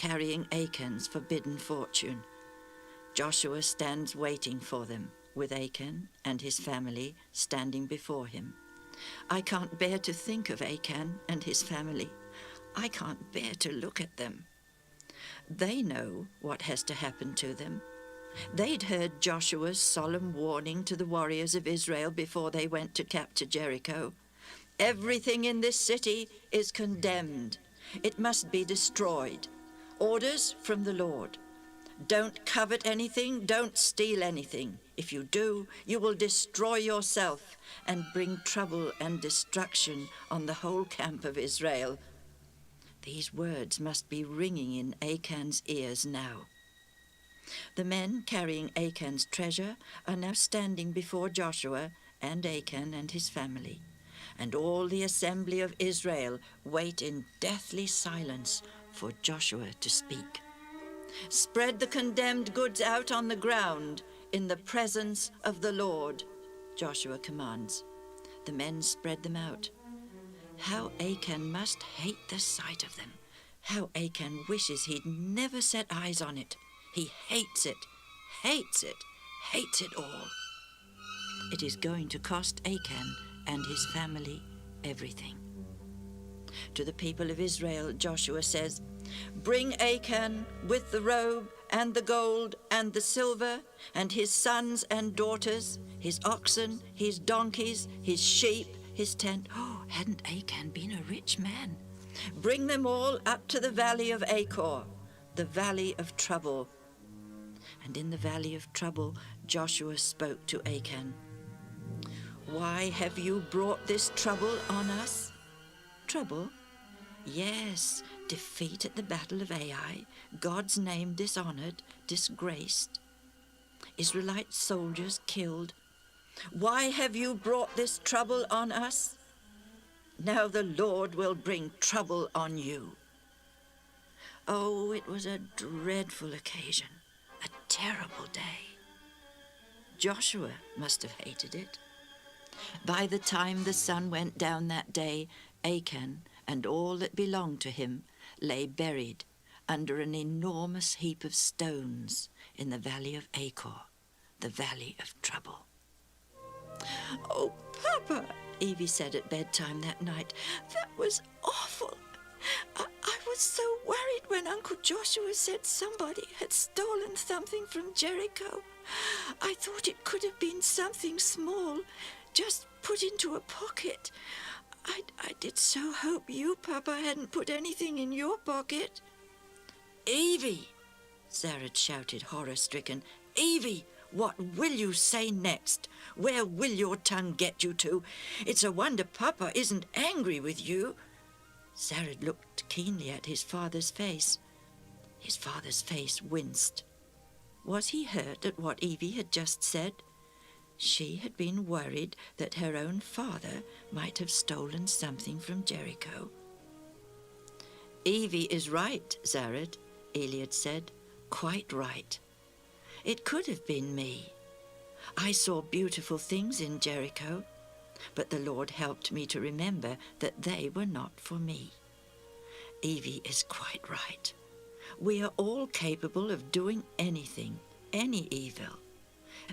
carrying Achan's forbidden fortune. Joshua stands waiting for them, with Achan and his family standing before him. I can't bear to think of Achan and his family. I can't bear to look at them. They know what has to happen to them. They'd heard Joshua's solemn warning to the warriors of Israel before they went to capture Jericho. Everything in this city is condemned. It must be destroyed. Orders from the Lord. Don't covet anything, don't steal anything. If you do, you will destroy yourself and bring trouble and destruction on the whole camp of Israel. These words must be ringing in Achan's ears now. The men carrying Achan's treasure are now standing before Joshua and Achan and his family, and all the assembly of Israel wait in deathly silence for Joshua to speak. Spread the condemned goods out on the ground in the presence of the Lord, Joshua commands. The men spread them out. How Achan must hate the sight of them. How Achan wishes he'd never set eyes on it. He hates it, hates it, hates it all. It is going to cost Achan and his family everything. To the people of Israel, Joshua says, "Bring Achan with the robe and the gold and the silver, and his sons and daughters, his oxen, his donkeys, his sheep, his tent." Oh, hadn't Achan been a rich man? "Bring them all up to the valley of Achor, the valley of trouble." And in the valley of trouble, Joshua spoke to Achan. "Why have you brought this trouble on us?" Trouble? Yes, defeat at the battle of Ai, God's name dishonored, disgraced, Israelite soldiers killed. "Why have you brought this trouble on us? Now the Lord will bring trouble on you." Oh, it was a dreadful occasion, a terrible day. Joshua must have hated it. By the time the sun went down that day, Achan and all that belonged to him lay buried under an enormous heap of stones in the valley of Achor, the valley of trouble. "Oh, Papa," Evie said at bedtime that night, "that was awful. I was so worried when Uncle Joshua said somebody had stolen something from Jericho. I thought it could have been something small, just put into a pocket. I did so hope you, Papa, hadn't put anything in your pocket." "Evie!" Sarah shouted, horror-stricken. "Evie, what will you say next? Where will your tongue get you to? It's a wonder Papa isn't angry with you." Sarah looked keenly at his father's face. His father's face winced. Was he hurt at what Evie had just said? She had been worried that her own father might have stolen something from Jericho. "Evie is right, Zared," Eliad said. "Quite right. It could have been me. I saw beautiful things in Jericho, but the Lord helped me to remember that they were not for me. Evie is quite right. We are all capable of doing anything, any evil.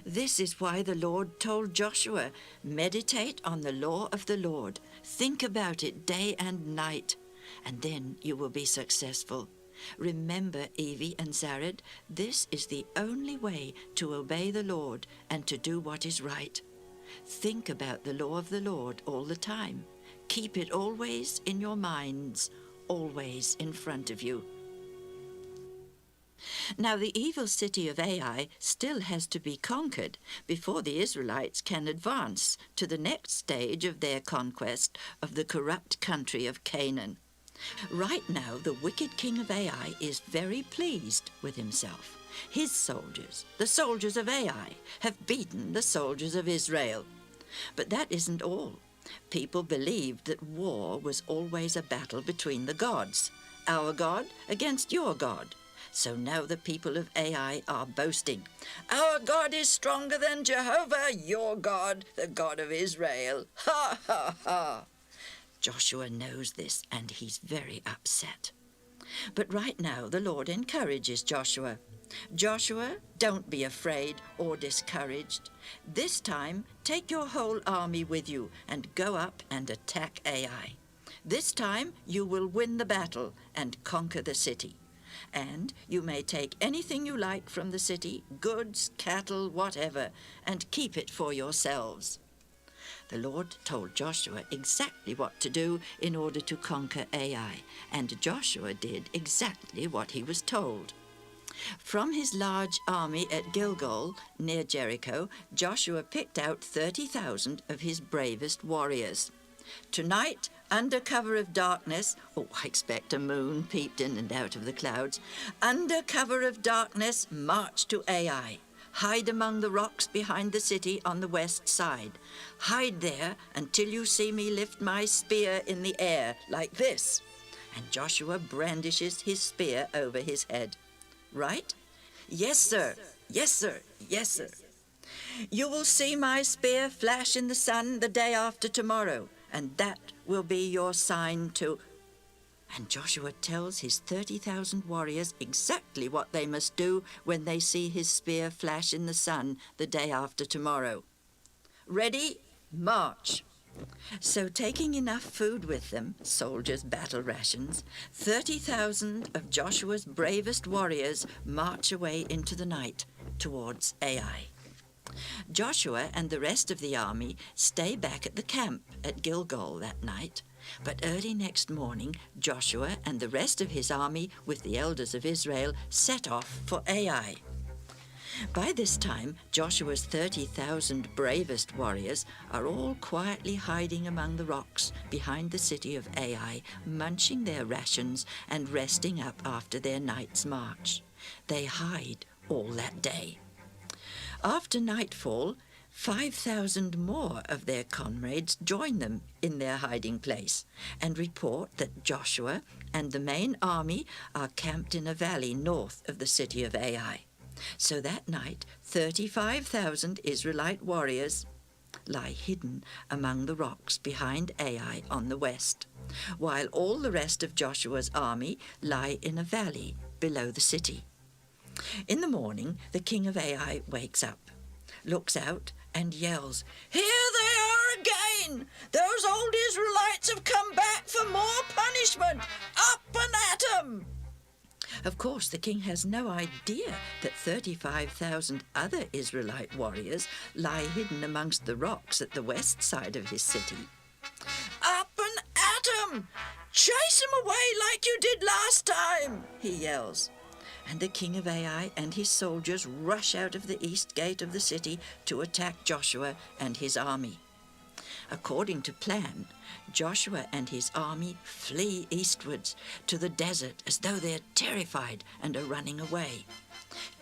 This is why the Lord told Joshua, meditate on the law of the Lord. Think about it day and night, and then you will be successful. Remember, Evie and Zared, this is the only way to obey the Lord and to do what is right. Think about the law of the Lord all the time. Keep it always in your minds, always in front of you." Now the evil city of Ai still has to be conquered before the Israelites can advance to the next stage of their conquest of the corrupt country of Canaan. Right now, the wicked king of Ai is very pleased with himself. His soldiers, the soldiers of Ai, have beaten the soldiers of Israel. But that isn't all. People believed that war was always a battle between the gods, our God against your God. So now the people of Ai are boasting, "Our God is stronger than Jehovah, your God, the God of Israel. Ha, ha, ha." Joshua knows this, and he's very upset. But right now the Lord encourages Joshua. Joshua, don't be afraid or discouraged. This time, take your whole army with you and go up and attack Ai. This time you will win the battle and conquer the city. And you may take anything you like from the city, goods, cattle, whatever, and keep it for yourselves. The Lord told Joshua exactly what to do in order to conquer Ai, and Joshua did exactly what he was told. From his large army at Gilgal, near Jericho, Joshua picked out 30,000 of his bravest warriors. Tonight, under cover of darkness, I expect a moon peeped in and out of the clouds, under cover of darkness, march to Ai. Hide among the rocks behind the city on the west side. Hide there until you see me lift my spear in the air, like this. And Joshua brandishes his spear over his head. Right? Yes, sir. Yes, sir. Yes, sir. You will see my spear flash in the sun the day after tomorrow, and that will be your sign to... And Joshua tells his 30,000 warriors exactly what they must do when they see his spear flash in the sun the day after tomorrow. Ready? March. So taking enough food with them, soldiers' battle rations, 30,000 of Joshua's bravest warriors march away into the night towards Ai. Joshua and the rest of the army stay back at the camp at Gilgal that night, but early next morning Joshua and the rest of his army with the elders of Israel set off for Ai. By this time, Joshua's 30,000 bravest warriors are all quietly hiding among the rocks behind the city of Ai, munching their rations and resting up after their night's march. They hide all that day. After nightfall, 5,000 more of their comrades join them in their hiding place and report that Joshua and the main army are camped in a valley north of the city of Ai. So that night, 35,000 Israelite warriors lie hidden among the rocks behind Ai on the west, while all the rest of Joshua's army lie in a valley below the city. In the morning, the king of Ai wakes up, looks out, and yells, "Here they are again! Those old Israelites have come back for more punishment! Up and at 'em!" Of course, the king has no idea that 35,000 other Israelite warriors lie hidden amongst the rocks at the west side of his city. "Up and at 'em! Chase 'em away like you did last time!" he yells. And the king of Ai and his soldiers rush out of the east gate of the city to attack Joshua and his army. According to plan, Joshua and his army flee eastwards to the desert as though they're terrified and are running away.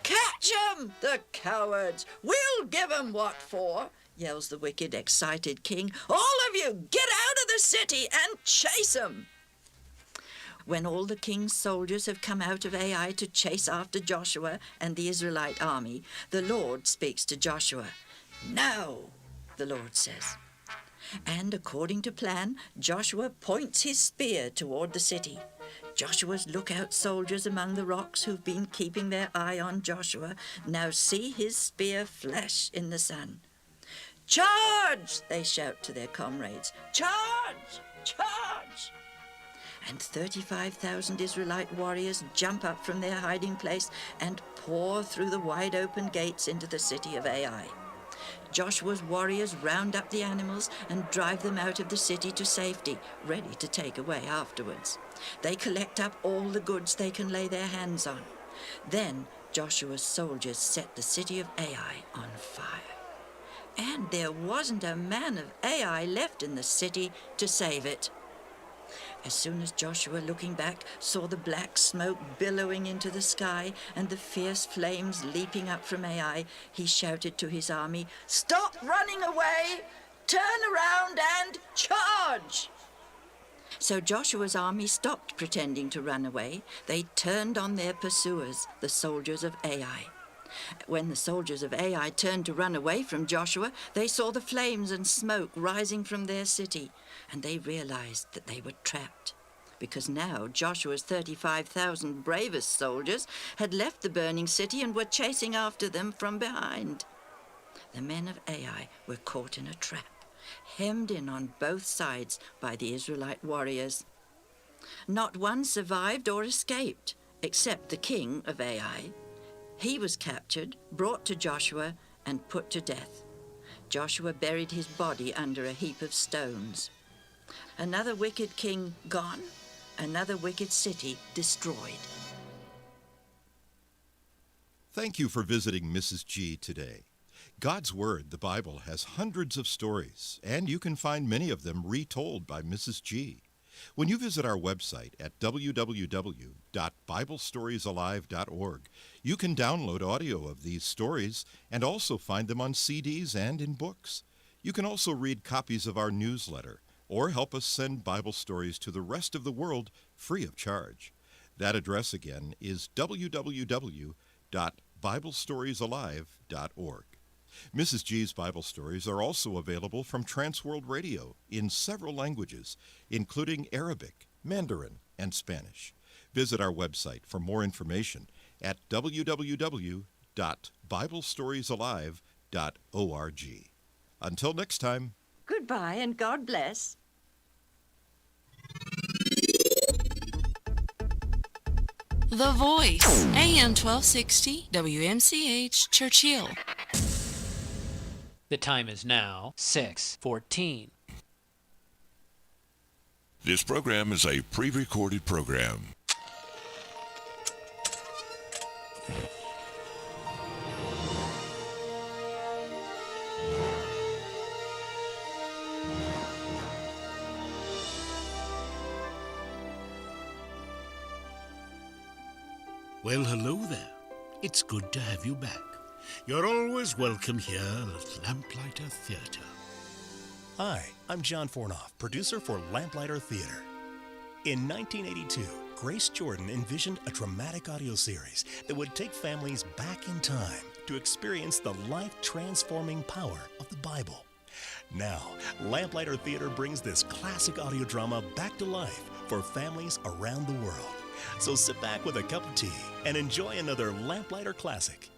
"Catch 'em, the cowards! We'll give 'em what for!" yells the wicked, excited king. "All of you, get out of the city and chase 'em!" When all the king's soldiers have come out of Ai to chase after Joshua and the Israelite army, the Lord speaks to Joshua. "Now," the Lord says. And according to plan, Joshua points his spear toward the city. Joshua's lookout soldiers among the rocks who've been keeping their eye on Joshua now see his spear flash in the sun. "Charge!" they shout to their comrades. "Charge! Charge!" And 35,000 Israelite warriors jump up from their hiding place and pour through the wide-open gates into the city of Ai. Joshua's warriors round up the animals and drive them out of the city to safety, ready to take away afterwards. They collect up all the goods they can lay their hands on. Then Joshua's soldiers set the city of Ai on fire. And there wasn't a man of Ai left in the city to save it. As soon as Joshua, looking back, saw the black smoke billowing into the sky and the fierce flames leaping up from Ai, he shouted to his army, "Stop running away! Turn around and charge!" So Joshua's army stopped pretending to run away. They turned on their pursuers, the soldiers of Ai. When the soldiers of Ai turned to run away from Joshua, they saw the flames and smoke rising from their city, and they realized that they were trapped. because now Joshua's 35,000 bravest soldiers had left the burning city and were chasing after them from behind. The men of Ai were caught in a trap, hemmed in on both sides by the Israelite warriors. Not one survived or escaped, except the king of Ai. He was captured, brought to Joshua, and put to death. Joshua buried his body under a heap of stones. Another wicked king gone, another wicked city destroyed. Thank you for visiting Mrs. G today. God's Word, the Bible, has hundreds of stories, and you can find many of them retold by Mrs. G. When you visit our website at www.biblestoriesalive.org, you can download audio of these stories and also find them on CDs and in books. You can also read copies of our newsletter or help us send Bible stories to the rest of the world free of charge. That address again is www.biblestoriesalive.org. Mrs. G's Bible stories are also available from Transworld Radio in several languages, including Arabic, Mandarin, and Spanish. Visit our website for more information at www.biblestoriesalive.org. Until next time. Goodbye and God bless. The Voice, AM 1260, WMCH, Churchill. The time is now 6:14. This program is a pre-recorded program. Well, hello there. It's good to have you back. You're always welcome here at Lamplighter Theatre. Hi, I'm John Fornoff, producer for Lamplighter Theatre. In 1982, Grace Jordan envisioned a dramatic audio series that would take families back in time to experience the life-transforming power of the Bible. Now, Lamplighter Theatre brings this classic audio drama back to life for families around the world. So sit back with a cup of tea and enjoy another Lamplighter classic.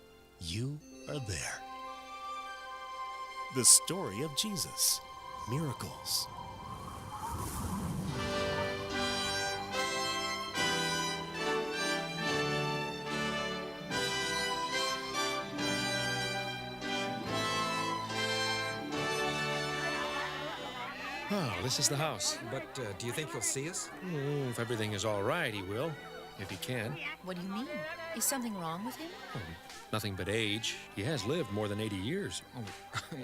You are there. The story of Jesus. Miracles. Oh, this is the house. But do you think he'll see us? If everything is all right, he will. If he can. What do you mean? Is something wrong with him? Oh, nothing but age. He has lived more than 80 years. Oh,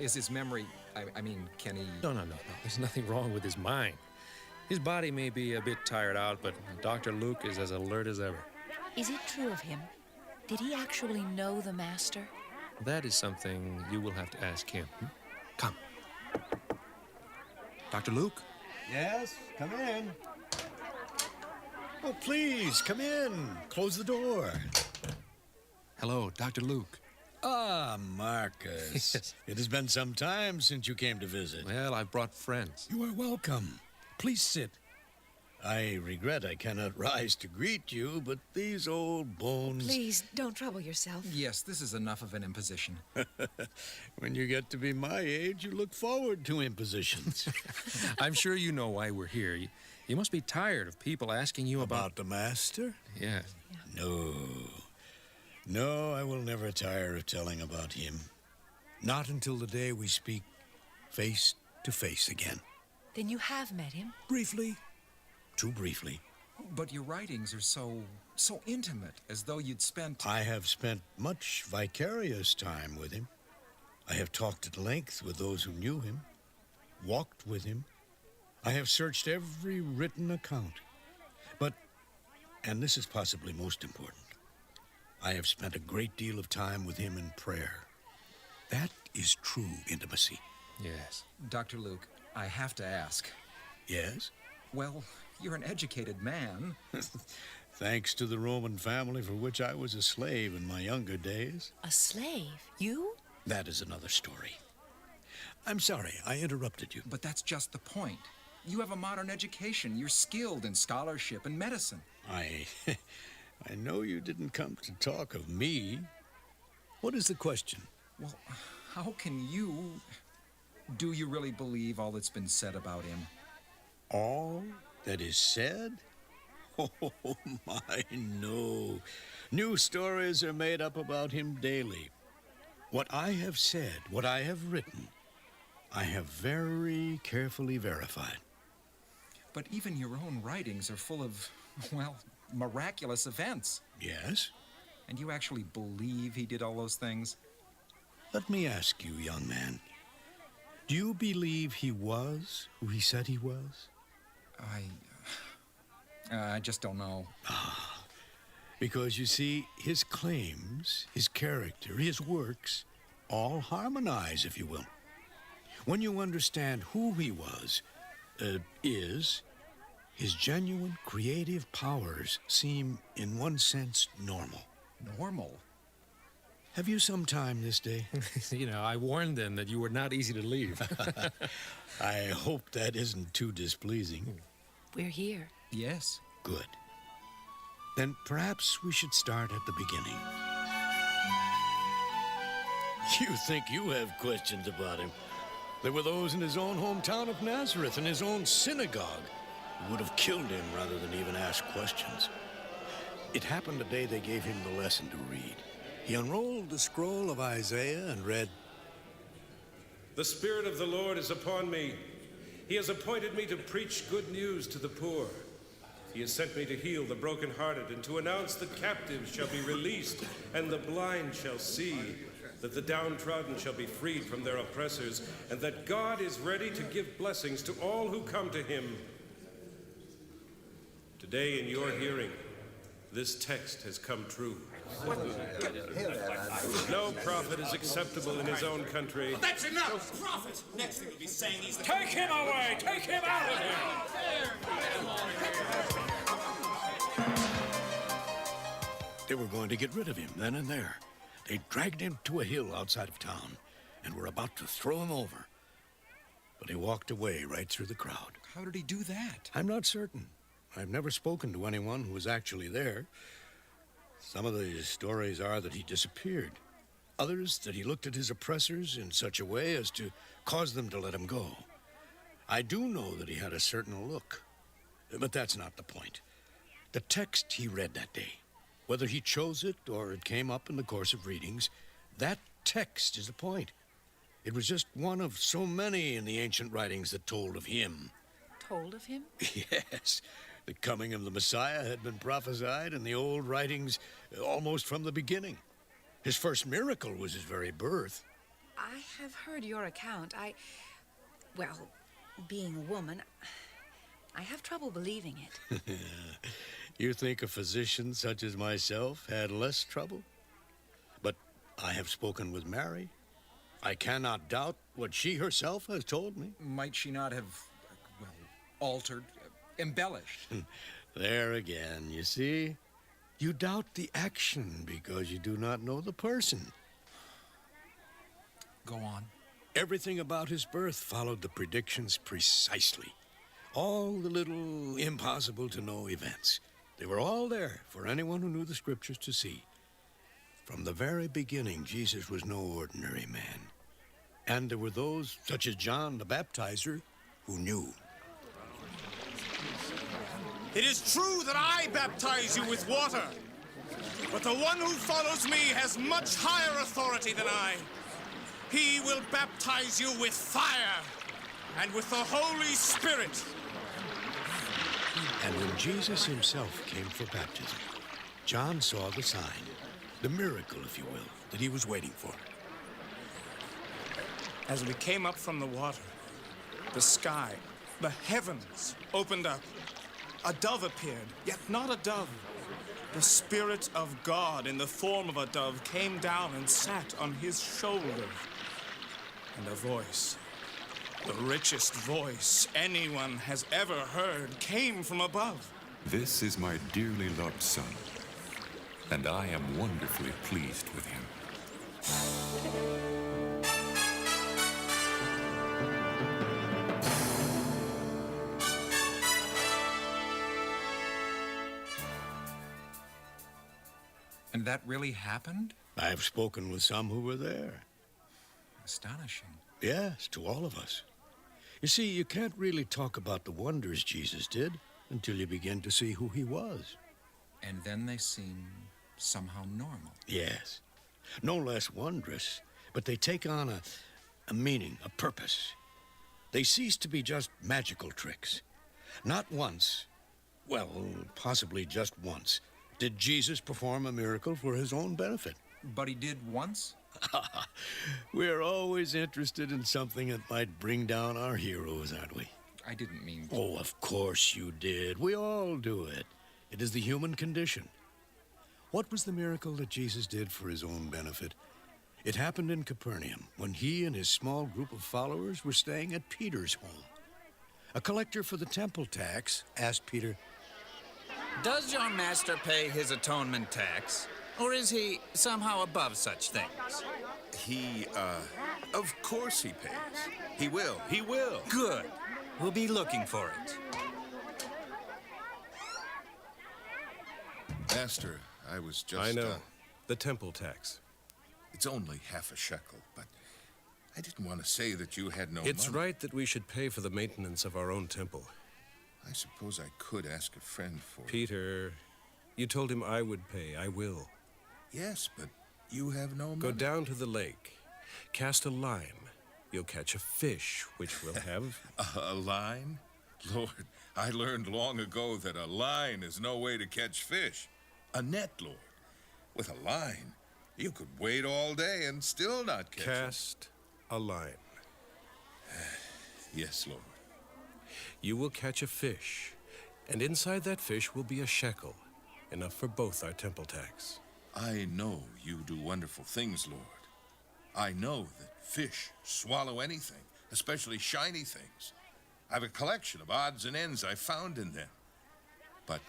is his memory... I mean, can he... No. There's nothing wrong with his mind. His body may be a bit tired out, but Dr. Luke is as alert as ever. Is it true of him? Did he actually know the Master? That is something you will have to ask him. Come. Dr. Luke? Yes, come in. Oh, please, come in. Close the door. Hello, Dr. Luke. Ah, Marcus. Yes. It has been some time since you came to visit. Well, I've brought friends. You are welcome. Please sit. I regret I cannot rise to greet you, but these old bones... Please, don't trouble yourself. Yes, this is enough of an imposition. When you get to be my age, you look forward to impositions. I'm sure you know why we're here. You must be tired of people asking you about... About the Master? Yes. Yeah. No, I will never tire of telling about him. Not until the day we speak face to face again. Then you have met him? Briefly. Too briefly. But your writings are so intimate, as though you'd spent... I have spent much vicarious time with him. I have talked at length with those who knew him, walked with him. I have searched every written account. But, and this is possibly most important, I have spent a great deal of time with him in prayer. That is true intimacy. Yes. Dr. Luke, I have to ask. Yes? Well, you're an educated man. Thanks to the Roman family for which I was a slave in my younger days. A slave? You? That is another story. I'm sorry, I interrupted you. But that's just the point. You have a modern education. You're skilled in scholarship and medicine. I know you didn't come to talk of me. What is the question? Well, how can you... Do you really believe all that's been said about him? All that is said? Oh, my, no. New stories are made up about him daily. What I have said, what I have written, I have very carefully verified. But even your own writings are full of, well, miraculous events. Yes? And you actually believe he did all those things? Let me ask you, young man. Do you believe he was who he said he was? I just don't know. Because, you see, his claims, his character, his works, all harmonize, if you will. When you understand who he was, his genuine creative powers seem, in one sense, normal. Normal? Have you some time this day? You know, I warned them that you were not easy to leave. I hope that isn't too displeasing. We're here. Yes. Good. Then perhaps we should start at the beginning. You think you have questions about him? There were those in his own hometown of Nazareth, in his own synagogue, who would have killed him rather than even ask questions. It happened the day they gave him the lesson to read. He unrolled the scroll of Isaiah and read, "The Spirit of the Lord is upon me. He has appointed me to preach good news to the poor. He has sent me to heal the brokenhearted and to announce that captives shall be released and the blind shall see, that the downtrodden shall be freed from their oppressors, and that God is ready to give blessings to all who come to him." Today in your hearing, this text has come true. No prophet is acceptable in his own country. That's enough! Prophet! Next thing he'll be saying he's the... Take him away! Take him out of here! They were going to get rid of him then and there. They dragged him to a hill outside of town and were about to throw him over. But he walked away right through the crowd. How did he do that? I'm not certain. I've never spoken to anyone who was actually there. Some of the stories are that he disappeared. Others that he looked at his oppressors in such a way as to cause them to let him go. I do know that he had a certain look, but that's not the point. The text he read that day, whether he chose it or it came up in the course of readings, that text is the point. It was just one of so many in the ancient writings that told of him. Told of him? Yes. The coming of the Messiah had been prophesied in the old writings almost from the beginning. His first miracle was his very birth. I have heard your account. Well, being a woman, I have trouble believing it. You think a physician such as myself had less trouble? But I have spoken with Mary. I cannot doubt what she herself has told me. Might she not have, well, altered, embellished? There again, you see? You doubt the action because you do not know the person. Go on. Everything about his birth followed the predictions precisely. All the little impossible-to-know events. They were all there for anyone who knew the scriptures to see. From the very beginning, Jesus was no ordinary man. And there were those, such as John the Baptizer, who knew. It is true that I baptize you with water, but the one who follows me has much higher authority than I. He will baptize you with fire and with the Holy Spirit. And when Jesus himself came for baptism, John saw the sign, the miracle, if you will, that he was waiting for. As we came up from the water, the sky, the heavens opened up. A dove appeared, yet not a dove. The Spirit of God in the form of a dove came down and sat on his shoulder. And a voice, the richest voice anyone has ever heard, came from above. This is my dearly loved son, and I am wonderfully pleased with him. And that really happened? I've spoken with some who were there. Astonishing. Yes, to all of us. You see, you can't really talk about the wonders Jesus did until you begin to see who he was. And then they seem somehow normal. Yes. No less wondrous, but they take on a meaning, a purpose. They cease to be just magical tricks. Not once, well, possibly just once, did Jesus perform a miracle for his own benefit. But he did once? We're always interested in something that might bring down our heroes, aren't we? I didn't mean to. Oh, of course you did. We all do it. It is the human condition. What was the miracle that Jesus did for his own benefit? It happened in Capernaum when he and his small group of followers were staying at Peter's home. A collector for the temple tax asked Peter, "Does your master pay his atonement tax? Or is he somehow above such things?" Of course he pays. He will. Good. We'll be looking for it. Master, I was just... I know. The temple tax. It's only half a shekel, but I didn't want to say that you had no It's money. right that we should pay for the maintenance of our own temple. I suppose I could ask a friend for it. Peter, you told him I would pay. I will. Yes, but you have no money. Go down to the lake. Cast a line. You'll catch a fish, which we'll have. A line? Lord, I learned long ago that a line is no way to catch fish. A net, Lord. With a line, you could wait all day and still not catch Cast a line. Yes, Lord. You will catch a fish, and inside that fish will be a shekel, enough for both our temple tax. I know you do wonderful things, Lord. I know that fish swallow anything, especially shiny things. I have a collection of odds and ends I found in them. But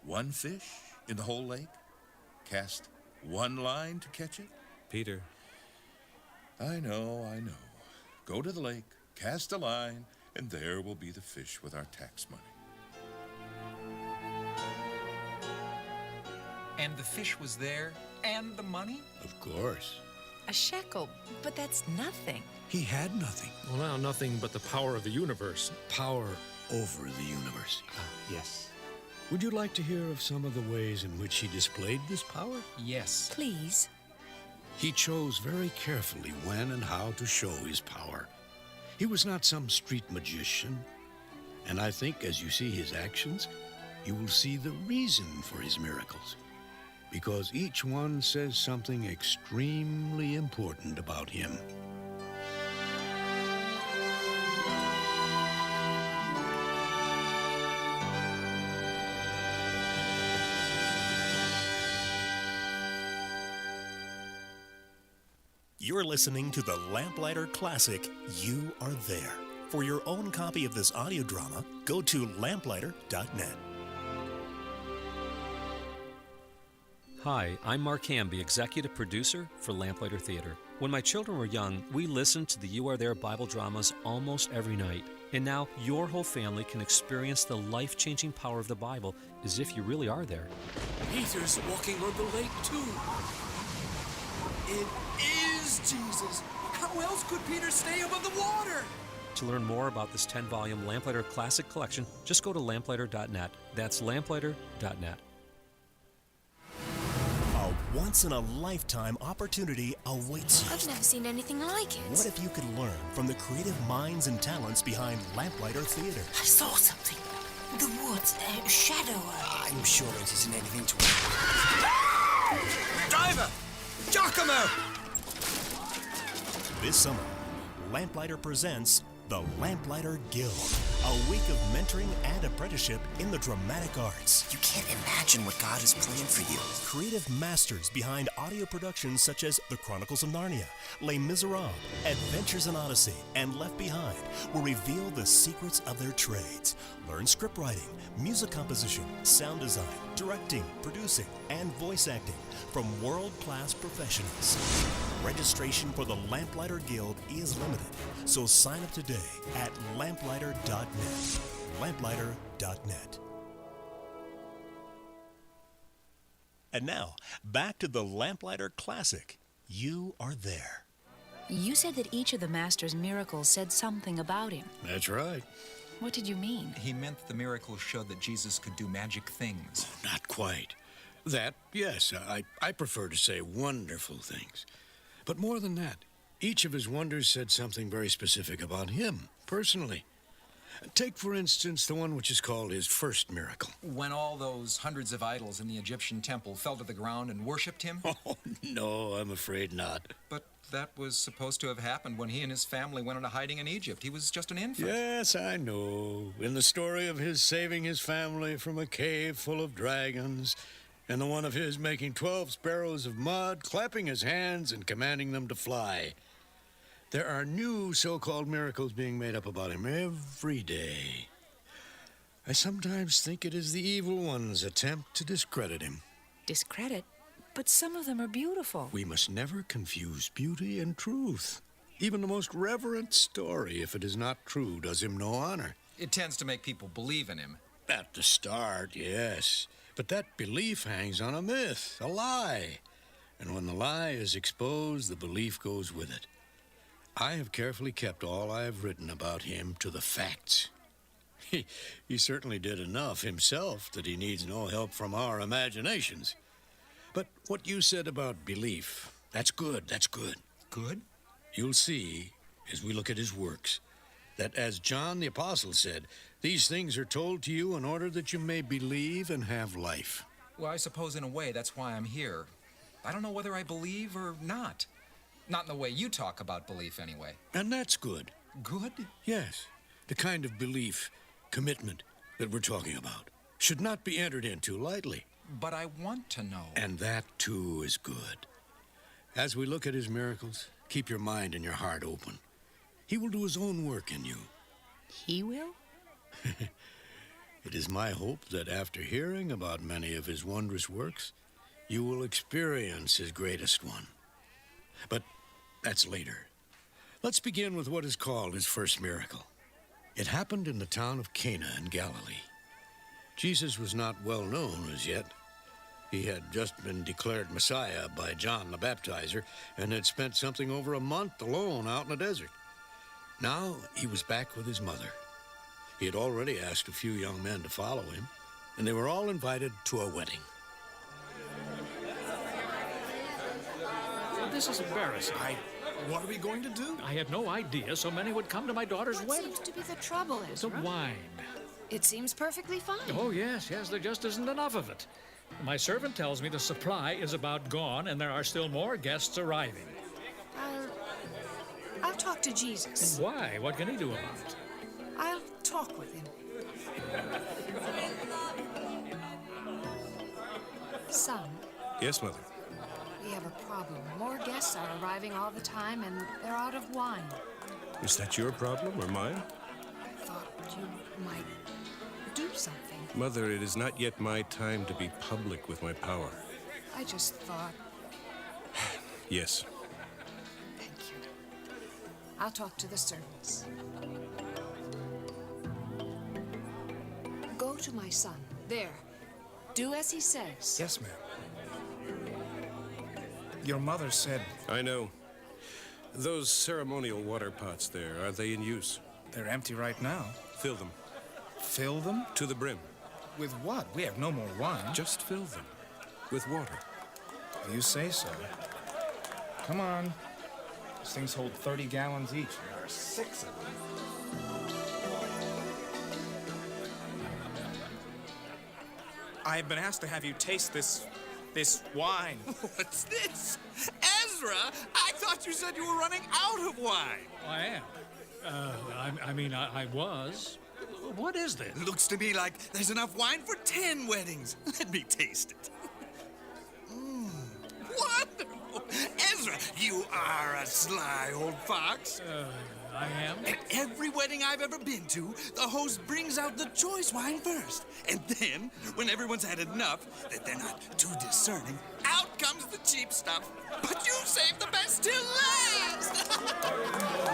one fish in the whole lake? Cast one line to catch it? Peter. I know. Go to the lake, cast a line, and there will be the fish with our tax money. And the fish was there, and the money? Of course. A shekel, but that's nothing. He had nothing. Well, now nothing but the power of the universe. Power over the universe. Yes. Would you like to hear of some of the ways in which he displayed this power? Yes. Please. He chose very carefully when and how to show his power. He was not some street magician. And I think as you see his actions, you will see the reason for his miracles. Because each one says something extremely important about him. You're listening to the Lamplighter Classic, You Are There. For your own copy of this audio drama, go to lamplighter.net. Hi, I'm Mark Hamby, executive producer for Lamplighter Theater. When my children were young, we listened to the You Are There Bible dramas almost every night. And now your whole family can experience the life-changing power of the Bible as if you really are there. Peter's walking on the lake, too. It is Jesus. How else could Peter stay above the water? To learn more about this 10-volume Lamplighter Classic Collection, just go to lamplighter.net. That's lamplighter.net. A once-in-a-lifetime opportunity awaits you. I've never seen anything like it. What if you could learn from the creative minds and talents behind Lamplighter Theater? I saw something. The woods, a shadow. I'm sure it isn't anything to... Driver! Giacomo! This summer, Lamplighter presents The Lamplighter Guild, a week of mentoring and apprenticeship in the dramatic arts. You can't imagine what God has planned for you. Creative masters behind audio productions such as The Chronicles of Narnia, Les Miserables, Adventures in Odyssey, and Left Behind will reveal the secrets of their trades. Learn scriptwriting, music composition, sound design, directing, producing, and voice acting from world-class professionals. Registration for the Lamplighter Guild is limited, so sign up today at lamplighter.net. Lamplighter.net. And now, back to the Lamplighter Classic. You Are There. You said that each of the Master's miracles said something about him. That's right. What did you mean? He meant the miracles showed that Jesus could do magic things. Oh, not quite. That, yes, I prefer to say wonderful things. But more than that, each of his wonders said something very specific about him, personally. Take, for instance, the one which is called his first miracle. When all those hundreds of idols in the Egyptian temple fell to the ground and worshipped him? Oh, no, I'm afraid not. But that was supposed to have happened when he and his family went into hiding in Egypt. He was just an infant. Yes, I know. In the story of his saving his family from a cave full of dragons, and the one of his making 12 sparrows of mud, clapping his hands and commanding them to fly. There are new so-called miracles being made up about him every day. I sometimes think it is the evil one's attempt to discredit him. Discredit? But some of them are beautiful. We must never confuse beauty and truth. Even the most reverent story, if it is not true, does him no honor. It tends to make people believe in him. At the start, yes. But that belief hangs on a myth, a lie. And when the lie is exposed, the belief goes with it. I have carefully kept all I have written about him to the facts. He certainly did enough himself that he needs no help from our imaginations. But what you said about belief, that's good, that's good. Good? You'll see, as we look at his works, that as John the Apostle said, these things are told to you in order that you may believe and have life. Well, I suppose in a way that's why I'm here. I don't know whether I believe or not. Not in the way you talk about belief, anyway. And that's good. Good? Yes. The kind of belief, commitment that we're talking about should not be entered into lightly. But I want to know. And that, too, is good. As we look at his miracles, keep your mind and your heart open. He will do his own work in you. He will? It is my hope that after hearing about many of his wondrous works, you will experience his greatest one. But that's later. Let's begin with what is called his first miracle. It happened in the town of Cana in Galilee. Jesus was not well known as yet. He had just been declared Messiah by John the Baptizer and had spent something over a month alone out in the desert. Now he was back with his mother. He had already asked a few young men to follow him, and they were all invited to a wedding. This is embarrassing. What are we going to do? I had no idea so many would come to my daughter's What wedding. seems to be the trouble, The Ezra? wine. It seems perfectly fine. Oh, yes, there just isn't enough of it. My servant tells me the supply is about gone and there are still more guests arriving. I'll talk to Jesus. Why? What can he do about it? I'll talk with him. Son, Yes, Mother. we have a problem. More guests are arriving all the time, and they're out of wine. Is that your problem or mine? I thought you might do something. Mother, it is not yet my time to be public with my power. I just thought, Yes. thank you. I'll talk to the servants. Go to my son. There. Do as he says. Yes, ma'am. Your mother said... I know. Those ceremonial water pots there, are they in use? They're empty right now. Fill them. Fill them? To the brim. With what? We have no more wine. Just fill them. With water. You say so. Come on. These things hold 30 gallons each. There are 6 of them. I have been asked to have you taste this wine. What's this? Ezra, I thought you said you were running out of wine. I am. I was. What is this? Looks to me like there's enough wine for 10 weddings. Let me taste it. Wonderful. Ezra, you are a sly old fox. I am. At every wedding I've ever been to, the host brings out the choice wine first. And then, when everyone's had enough, that they're not too discerning, out comes the cheap stuff. But you saved the best till last!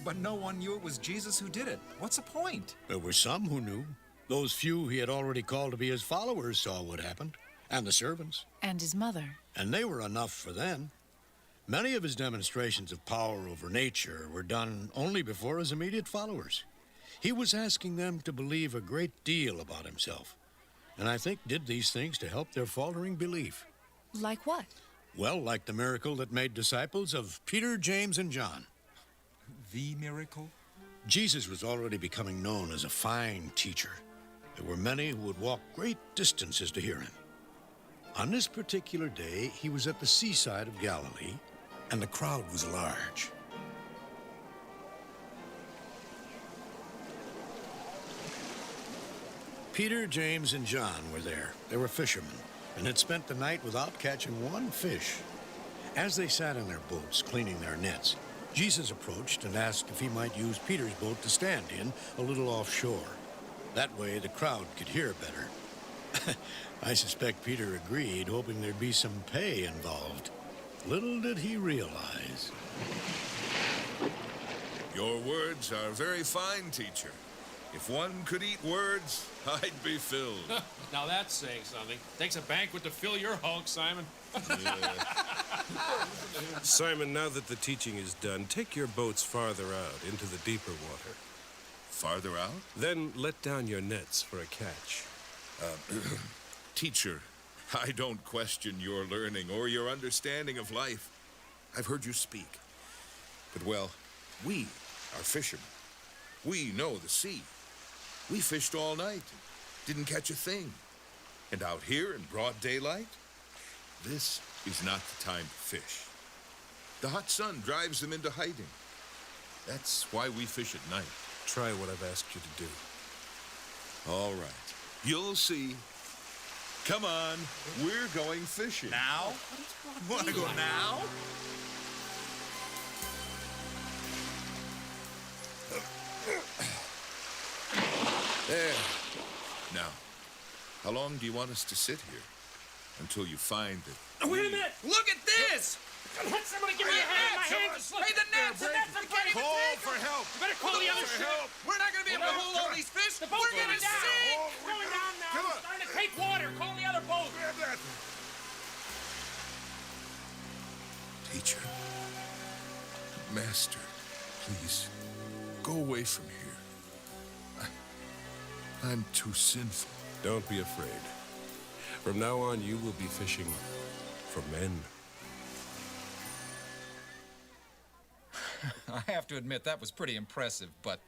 But no one knew it was Jesus who did it. What's the point? There were some who knew. Those few he had already called to be his followers saw what happened, and the servants. And his mother. And they were enough for them. Many of his demonstrations of power over nature were done only before his immediate followers. He was asking them to believe a great deal about himself, and I think did these things to help their faltering belief. Like what? Well, like the miracle that made disciples of Peter, James, and John. The miracle? Jesus was already becoming known as a fine teacher. There were many who would walk great distances to hear him. On this particular day, he was at the seaside of Galilee, and the crowd was large. Peter, James, and John were there. They were fishermen and had spent the night without catching one fish. As they sat in their boats cleaning their nets, Jesus approached and asked if he might use Peter's boat to stand in a little offshore. That way the crowd could hear better. I suspect Peter agreed, hoping there'd be some pay involved. Little did he realize. Your words are very fine, teacher. If one could eat words, I'd be filled. Now that's saying something. Takes a banquet to fill your hulk, Simon. Simon, now that the teaching is done, take your boats farther out into the deeper water. Farther out? Then let down your nets for a catch. Teacher, I don't question your learning or your understanding of life. I've heard you speak. But, well, we are fishermen. We know the sea. We fished all night and didn't catch a thing. And out here in broad daylight, this is not the time to fish. The hot sun drives them into hiding. That's why we fish at night. Try what I've asked you to do. All right. You'll see. Come on, we're going fishing. Now? Want to go now? There. Now, how long do you want us to sit here? Until you find that... Wait a minute! Look at this! Let somebody give me a hand! My hands are slipping! Hey, the nets! The nets are breaking! Call for help! You better call the other ship! We're not going to be able to hold all these fish! The boat's We're going going to down! sink! It's going down now! It's starting to take water! Call the other boat! Teacher, Master, please, go away from here. I'm too sinful. Don't be afraid. From now on, you will be fishing for men. I have to admit, that was pretty impressive, but...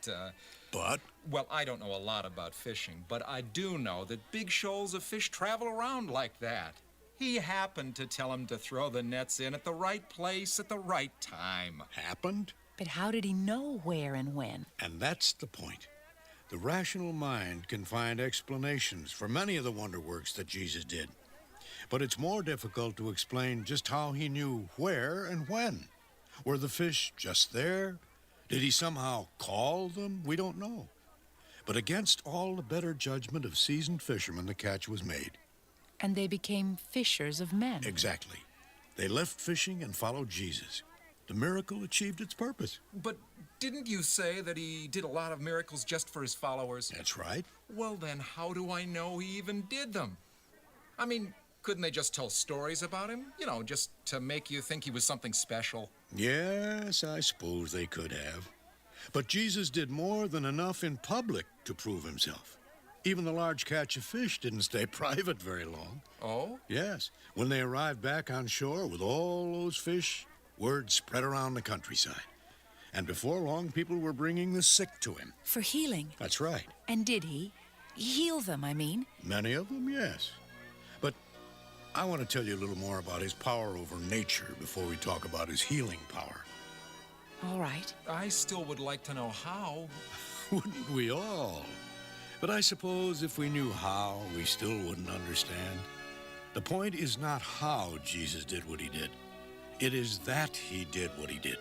But? Well, I don't know a lot about fishing, but I do know that big shoals of fish travel around like that. He happened to tell him to throw the nets in at the right place at the right time. Happened? But how did he know where and when? And that's the point. The rational mind can find explanations for many of the wonder works that Jesus did. But it's more difficult to explain just how he knew where and when. Were the fish just there? Did he somehow call them? We don't know. But against all the better judgment of seasoned fishermen, the catch was made. And they became fishers of men. Exactly. They left fishing and followed Jesus. The miracle achieved its purpose. But didn't you say that he did a lot of miracles just for his followers? That's right. Well, then how do I know he even did them? I mean, couldn't they just tell stories about him? You know, just to make you think he was something special? Yes, I suppose they could have. But Jesus did more than enough in public to prove himself. Even the large catch of fish didn't stay private very long. Oh? Yes. When they arrived back on shore with all those fish, word spread around the countryside. And before long, people were bringing the sick to him. For healing? That's right. And did he? Heal them, I mean? Many of them, yes. But I want to tell you a little more about his power over nature before we talk about his healing power. All right. I still would like to know how. Wouldn't we all? But I suppose if we knew how, we still wouldn't understand. The point is not how Jesus did what he did. It is that he did what he did.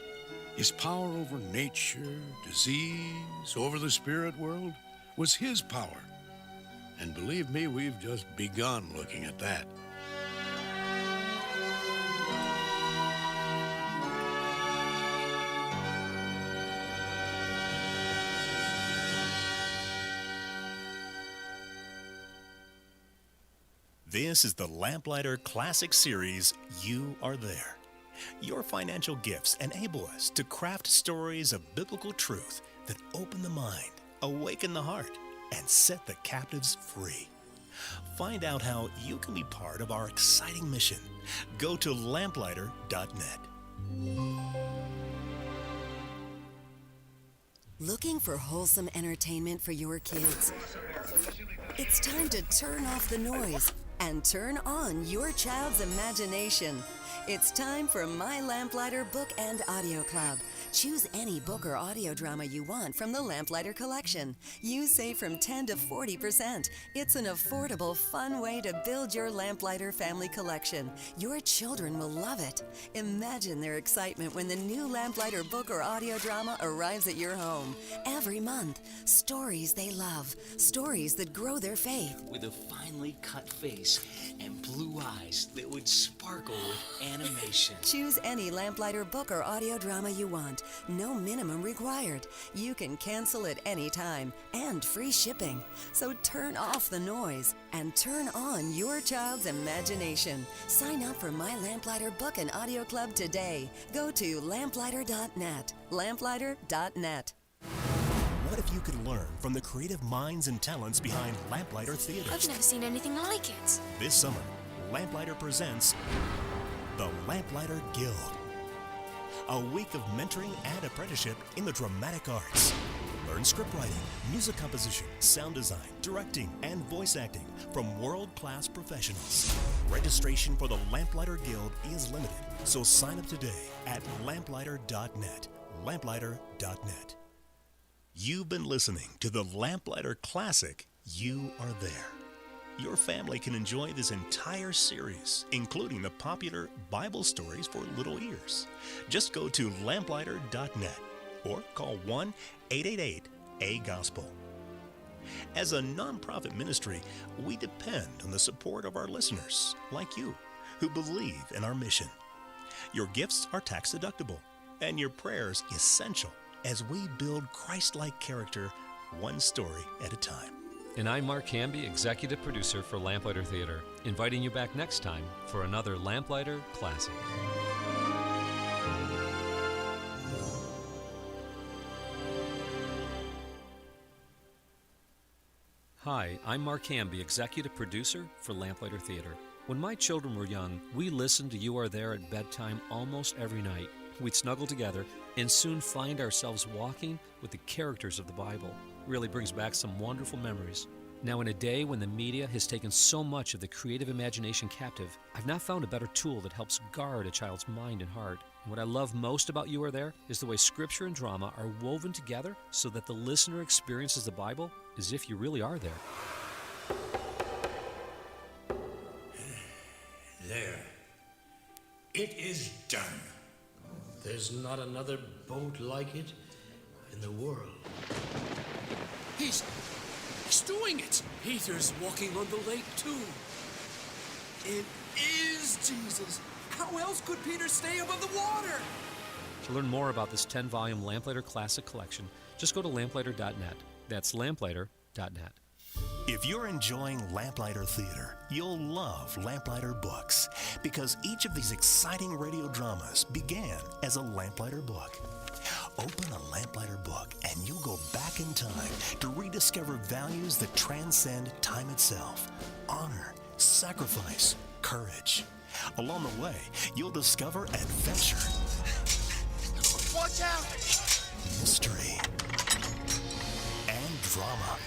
His power over nature, disease, over the spirit world was his power. And believe me, we've just begun looking at that. This is the Lamplighter Classic Series, You Are There. Your financial gifts enable us to craft stories of biblical truth that open the mind, awaken the heart, and set the captives free. Find out how you can be part of our exciting mission. Go to lamplighter.net. Looking for wholesome entertainment for your kids? It's time to turn off the noise and turn on your child's imagination. It's time for My Lamplighter Book and Audio Club. Choose any book or audio drama you want from the Lamplighter collection. You save from 10 to 40%. It's an affordable, fun way to build your Lamplighter family collection. Your children will love it. Imagine their excitement when the new Lamplighter book or audio drama arrives at your home. Every month, stories they love, stories that grow their faith. With a finely cut face and blue eyes that would sparkle with animation. Choose any Lamplighter book or audio drama you want. No minimum required. You can cancel at any time and free shipping. So turn off the noise and turn on your child's imagination. Sign up for My Lamplighter Book and Audio Club today. Go to lamplighter.net. Lamplighter.net. What if you could learn from the creative minds and talents behind Lamplighter Theater? I've never seen anything like it. This summer, Lamplighter presents the Lamplighter Guild. A week of mentoring and apprenticeship in the dramatic arts. Learn scriptwriting, music composition, sound design, directing, and voice acting from world-class professionals. Registration for the Lamplighter Guild is limited, so sign up today at lamplighter.net. Lamplighter.net. You've been listening to the Lamplighter Classic, You Are There. Your family can enjoy this entire series, including the popular Bible stories for little ears. Just go to lamplighter.net or call 1-888-A-GOSPEL. As a nonprofit ministry, we depend on the support of our listeners, like you, who believe in our mission. Your gifts are tax deductible, and your prayers essential as we build Christ-like character one story at a time. And I'm Mark Hamby, executive producer for Lamplighter Theater, inviting you back next time for another Lamplighter Classic. Hi, I'm Mark Hamby, executive producer for Lamplighter Theater. When my children were young, we listened to You Are There at bedtime almost every night. We'd snuggle together and soon find ourselves walking with the characters of the Bible. Really brings back some wonderful memories. Now, in a day when the media has taken so much of the creative imagination captive, I've not found a better tool that helps guard a child's mind and heart. And what I love most about You Are There is the way scripture and drama are woven together so that the listener experiences the Bible as if you really are there. There. It is done. There's not another boat like it in the world. He's doing it. Peter's walking on the lake, too. It is Jesus. How else could Peter stay above the water? To learn more about this 10-volume Lamplighter Classic collection, just go to lamplighter.net. That's lamplighter.net. If you're enjoying Lamplighter Theater, you'll love Lamplighter Books, because each of these exciting radio dramas began as a Lamplighter book. Open a Lamplighter book and you'll go back in time to rediscover values that transcend time itself. Honor, sacrifice, courage. Along the way, you'll discover adventure. Watch out! Mystery. And drama.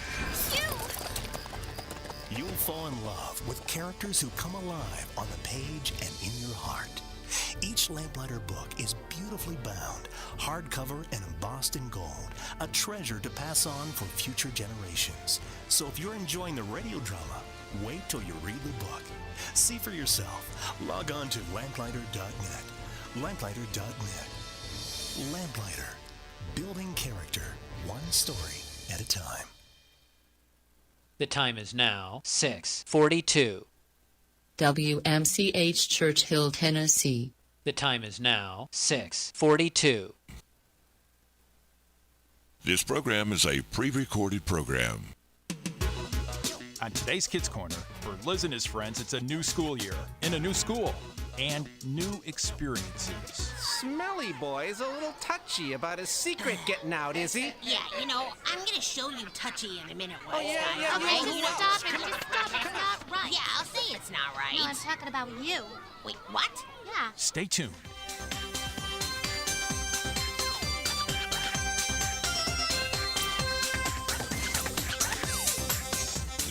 You'll fall in love with characters who come alive on the page and in your heart. Each Lamplighter book is beautifully bound, hardcover and embossed in gold, a treasure to pass on for future generations. So if you're enjoying the radio drama, wait till you read the book. See for yourself. Log on to lamplighter.net. Lamplighter.net. Lamplighter. Building character, one story at a time. The time is now 6:42. WMCH Churchill, Tennessee. The time is now 6:42. This program is a pre-recorded program. On today's Kids Corner, for Liz and his friends, it's a new school year, in a new school, and new experiences. Smelly Boy's a little touchy about his secret getting out, is he? Yeah, I'm gonna show you touchy in a minute, Oh, yeah, yeah, okay? Just stop it. Just stop it. It's not right. Yeah, I'll say it's not right. No, I'm talking about you. Wait, what? Yeah. Stay tuned.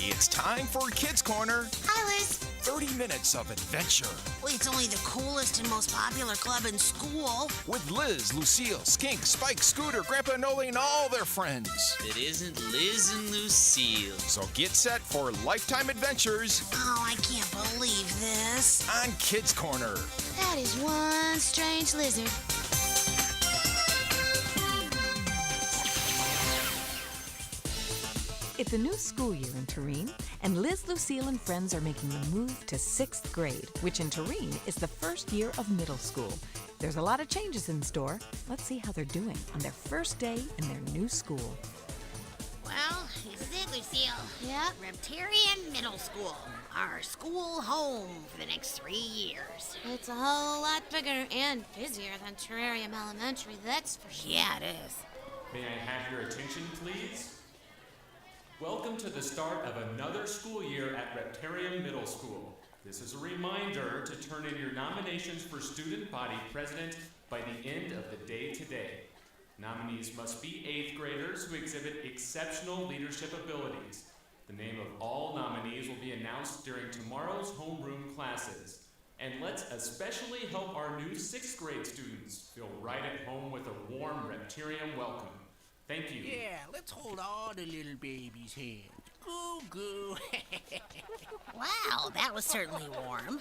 It's time for Kids Corner. Hi, Liz. 30 minutes of adventure. Well, it's only the coolest and most popular club in school. With Liz, Lucille, Skink, Spike, Scooter, Grandpa Noli, and all their friends. It isn't Liz and Lucille. So get set for lifetime adventures. Oh, I can't believe this. On Kids Corner. That is one strange lizard. It's a new school year in Turin, and Liz, Lucille, and friends are making the move to 6th grade, which in Turin is the first year of middle school. There's a lot of changes in store. Let's see how they're doing on their first day in their new school. Well, this is it, Lucille. Yeah? Reptarian Middle School. Our school home for the next 3 years. It's a whole lot bigger and busier than Terrarium Elementary, that's for sure. Yeah, it is. May I have your attention, please? Welcome to the start of another school year at Reptarium Middle School. This is a reminder to turn in your nominations for student body president by the end of the day today. Nominees must be 8th graders who exhibit exceptional leadership abilities. The name of all nominees will be announced during tomorrow's homeroom classes. And let's especially help our new 6th grade students feel right at home with a warm Reptarium welcome. Thank you. Yeah, let's hold all the little babies' hands. Goo goo. Wow, that was certainly warm.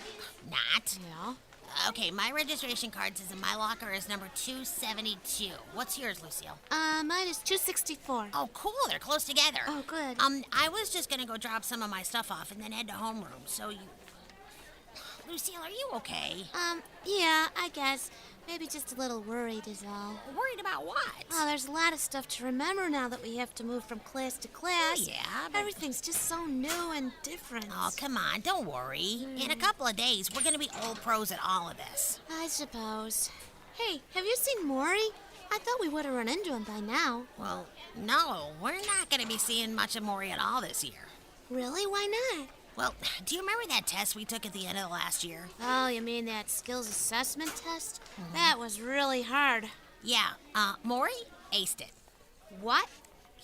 Not. Yeah. Okay, my registration card says in my locker is number 272. What's yours, Lucille? Mine is 264. Oh, cool. They're close together. Oh, good. I was just gonna go drop some of my stuff off and then head to homeroom. So you, Lucille, are you okay? Yeah, I guess. Maybe just a little worried is all. Worried about what? Oh, there's a lot of stuff to remember now that we have to move from class to class. Oh, yeah, but Everything's just so new and different. Oh, come on, don't worry. In a couple of days, we're gonna be old pros at all of this. I suppose. Hey, have you seen Maury? I thought we would have run into him by now. Well, no, we're not gonna be seeing much of Maury at all this year. Really? Why not? Well, do you remember that test we took at the end of the last year? Oh, you mean that skills assessment test? That was really hard. Yeah, Maury aced it. What?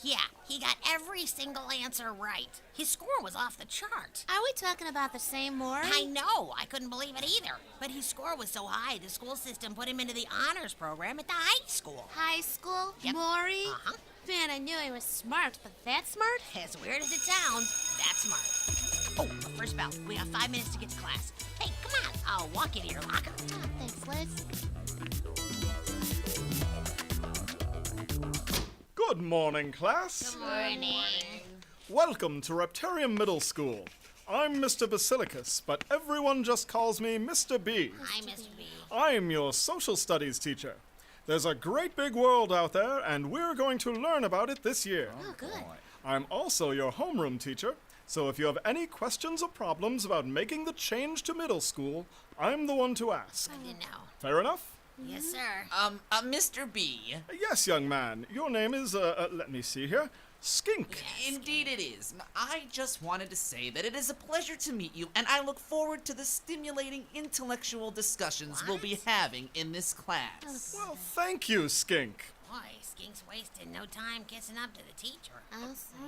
Yeah, he got every single answer right. His score was off the chart. Are we talking about the same Maury? I know, I couldn't believe it either. But his score was so high, the school system put him into the honors program at the high school. High school? Yep. Maury? Uh-huh. Man, I knew he was smart, but that smart? As weird as it sounds, that's smart. Oh, but first bell. We have 5 minutes to get to class. Hey, come on. I'll walk you to your locker. Oh, thanks, Liz. Good morning, class. Good morning. Welcome to Reptarium Middle School. I'm Mr. Basilicus, but everyone just calls me Mr. B. Hi, Mr. B. I'm your social studies teacher. There's a great big world out there, and we're going to learn about it this year. Oh, good. I'm also your homeroom teacher, so if you have any questions or problems about making the change to middle school, I'm the one to ask. I didn't know. Fair enough? Yes, sir. Mr. B. Yes, young man. Your name is, let me see here, Skink. Indeed it is. I just wanted to say that it is a pleasure to meet you, and I look forward to the stimulating intellectual discussions we'll be having in this class. Well, thank you, Skink. Boy, Skink's wasted no time kissing up to the teacher.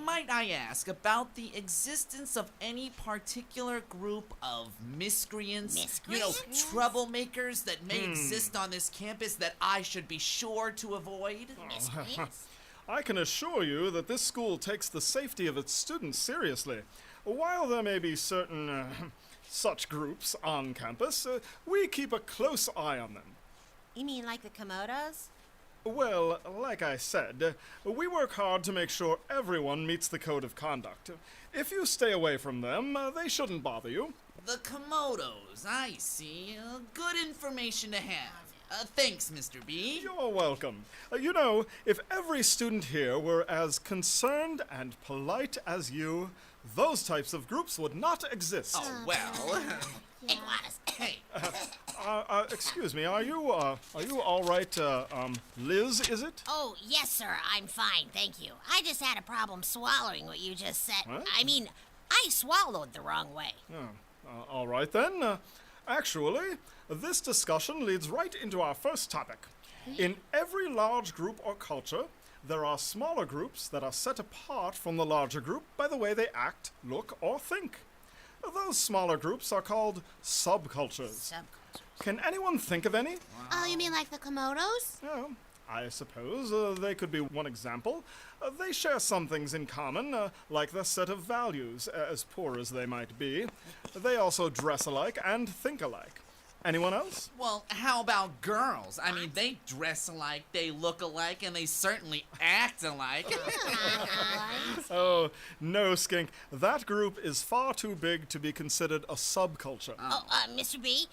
Might I ask about the existence of any particular group of miscreants? You know, troublemakers that may exist on this campus that I should be sure to avoid? Miscreants? I can assure you that this school takes the safety of its students seriously. While there may be certain such groups on campus, we keep a close eye on them. You mean like the Komodos? Well, like I said, we work hard to make sure everyone meets the code of conduct. If you stay away from them, they shouldn't bother you. The Komodos, I see. Good information to have. Thanks, Mr. B. You're welcome. You know, if every student here were as concerned and polite as you, Those types of groups would not exist. Oh, well. Iguanas. Hey. Excuse me, are you all right, Liz, is it? Oh, yes, sir. I'm fine, thank you. I just had a problem swallowing what you just said. What? I mean, I swallowed the wrong way. All right then. Actually, this discussion leads right into our first topic. In every large group or culture, there are smaller groups that are set apart from the larger group by the way they act, look, or think. Those smaller groups are called subcultures. Can anyone think of any? Oh, you mean like the Komodos? Yeah, I suppose they could be one example. They share some things in common, like their set of values, as poor as they might be. They also dress alike and think alike. Anyone else? Well, how about girls? I mean, they dress alike, they look alike, and they certainly act alike. Oh, no, Skink. That group is far too big to be considered a subculture. Mr. B,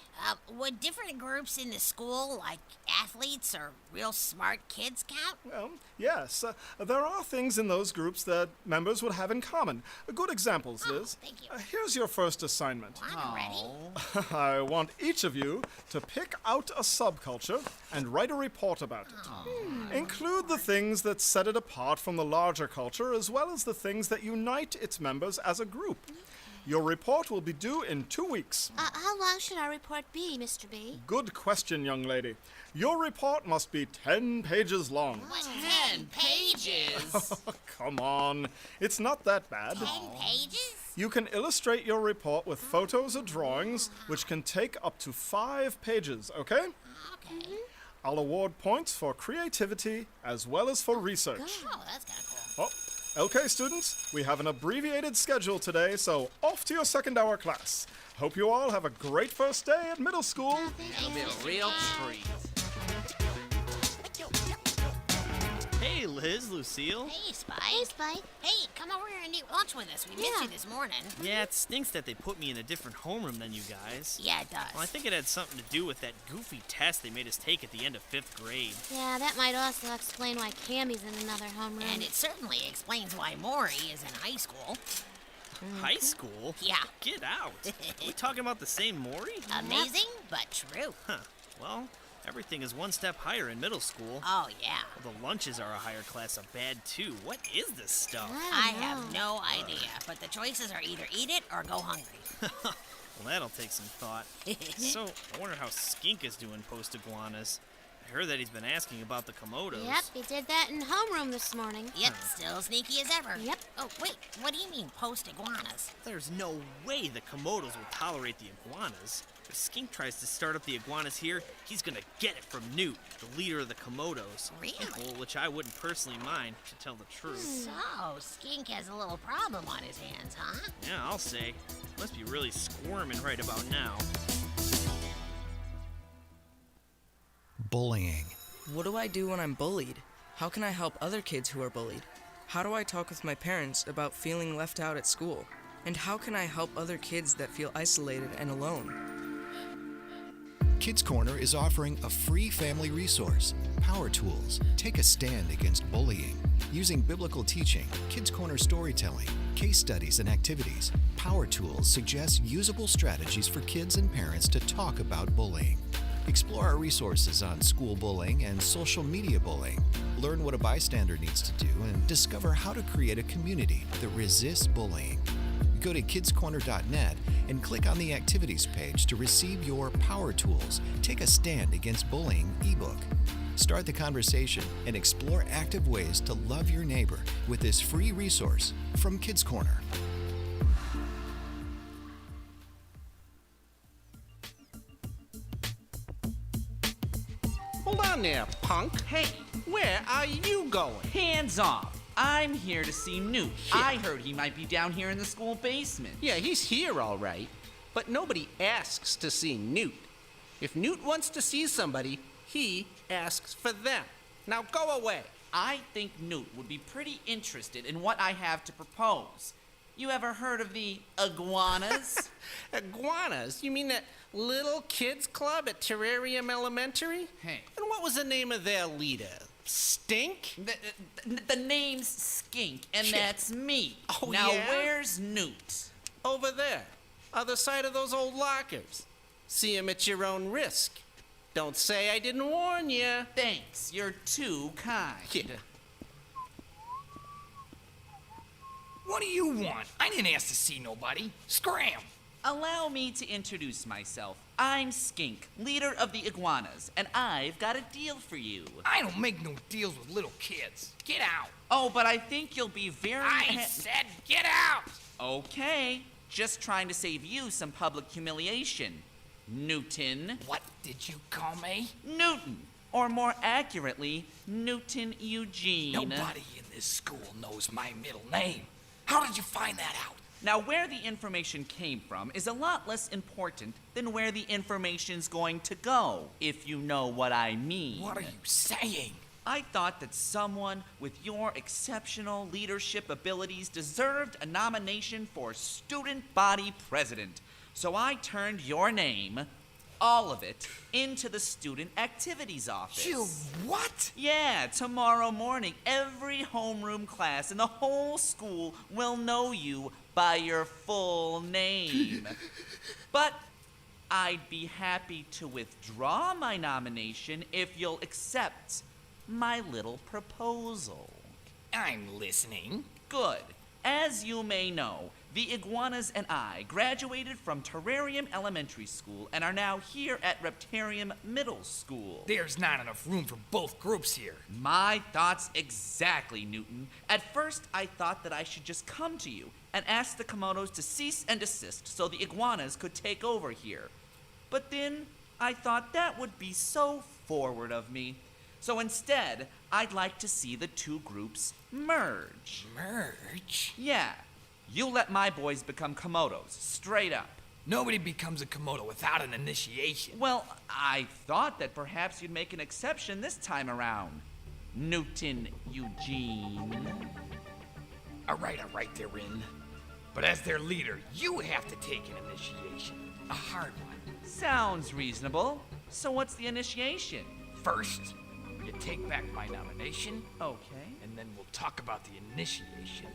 would different groups in the school, like athletes or real smart kids, count? Well, yes. There are things in those groups that members would have in common. Good examples, Liz. Thank you. Here's your first assignment. I'm ready. I want each of you to pick out a subculture and write a report about it. Include the things that set it apart from the larger culture, as well as the things that unite its members as a group. Your report will be due in 2 weeks. How long should our report be, Mr. B? Good question, young lady. Your report must be 10 pages long. 10 pages? Come on. It's not that bad. 10 pages? You can illustrate your report with photos or drawings, which can take up to 5 pages, okay? Okay. I'll award points for creativity as well as for research. Oh, that's kind of cool. Oh, okay, students. We have an abbreviated schedule today, so off to your second hour class. Hope you all have a great first day at middle school. It'll be a real treat. Hey, Liz, Lucille. Hey, Spike. Hey, Spike. Hey, come over here and eat lunch with us. We missed you this morning. Yeah, it stinks that they put me in a different homeroom than you guys. Yeah, it does. Well, I think it had something to do with that goofy test they made us take at the end of 5th grade. Yeah, that might also explain why Cammy's in another homeroom. And it certainly explains why Maury is in high school. High school? Yeah. Get out. Are we talking about the same Maury? Amazing, but true. Huh. Well, everything is one step higher in middle school. Oh, yeah. Well, the lunches are a higher class of bad, too. What is this stuff? I have no idea, but the choices are either eat it or go hungry. Well, that'll take some thought. So, I wonder how Skink is doing post-iguanas. I heard that he's been asking about the Komodos. Yep, he did that in homeroom this morning. Yep, still sneaky as ever. Yep. Oh, wait, what do you mean post-iguanas? There's no way the Komodos will tolerate the iguanas. If Skink tries to start up the iguanas here, he's gonna get it from Newt, the leader of the Komodos. Really? Well, which I wouldn't personally mind, to tell the truth. So, Skink has a little problem on his hands, huh? Yeah, I'll say. Must be really squirming right about now. Bullying. What do I do when I'm bullied? How can I help other kids who are bullied? How do I talk with my parents about feeling left out at school? And how can I help other kids that feel isolated and alone? Kids Corner is offering a free family resource, Power Tools. Take a stand against bullying. Using biblical teaching, Kids Corner storytelling, case studies, and activities, Power Tools suggests usable strategies for kids and parents to talk about bullying. Explore our resources on school bullying and social media bullying. Learn what a bystander needs to do and discover how to create a community that resists bullying. Go to kidscorner.net and click on the activities page to receive your Power Tools Take a Stand Against Bullying ebook. Start the conversation and explore active ways to love your neighbor with this free resource from Kids Corner. Hold on there, punk. Hey, where are you going? Hands off. I'm here to see Newt. I heard he might be down here in the school basement. Yeah, he's here all right, but nobody asks to see Newt. If Newt wants to see somebody, he asks for them. Now go away. I think Newt would be pretty interested in what I have to propose. You ever heard of the iguanas? Iguanas? You mean that little kids club at Terrarium Elementary? Hey. And what was the name of their leader? Stink? The name's Skink, and that's me. Oh, now, yeah? where's Newt? Over there. Other side of those old lockers. See him at your own risk. Don't say I didn't warn you. Thanks, you're too kind. Yeah. What do you want? I didn't ask to see nobody. Scram! Allow me to introduce myself. I'm Skink, leader of the iguanas, and I've got a deal for you. I don't make no deals with little kids. Get out. Oh, but I think you'll be very... I said get out! Okay, just trying to save you some public humiliation. Newton. What did you call me? Newton. Or more accurately, Newton Eugene. Nobody in this school knows my middle name. How did you find that out? Now, where the information came from is a lot less important than where the information's going to go, if you know what I mean. What are you saying? I thought that someone with your exceptional leadership abilities deserved a nomination for student body president. So I turned your name, all of it, into the student activities office. You what? Yeah, tomorrow morning, every homeroom class in the whole school will know you by your full name. But I'd be happy to withdraw my nomination if you'll accept my little proposal. I'm listening. Good. As you may know, the iguanas and I graduated from Terrarium Elementary School and are now here at Reptarium Middle School. There's not enough room for both groups here. My thoughts exactly, Newton. At first, I thought that I should just come to you and ask the Komodos to cease and desist so the iguanas could take over here. But then I thought that would be so forward of me. So instead, I'd like to see the two groups merge. Merge? Yeah. You let my boys become Komodos, straight up. Nobody becomes a Komodo without an initiation. Well, I thought that perhaps you'd make an exception this time around. Newton Eugene. All right, they're in. But as their leader, you have to take an initiation. A hard one. Sounds reasonable. So what's the initiation? First, you take back my nomination. Okay. And then we'll talk about the initiation.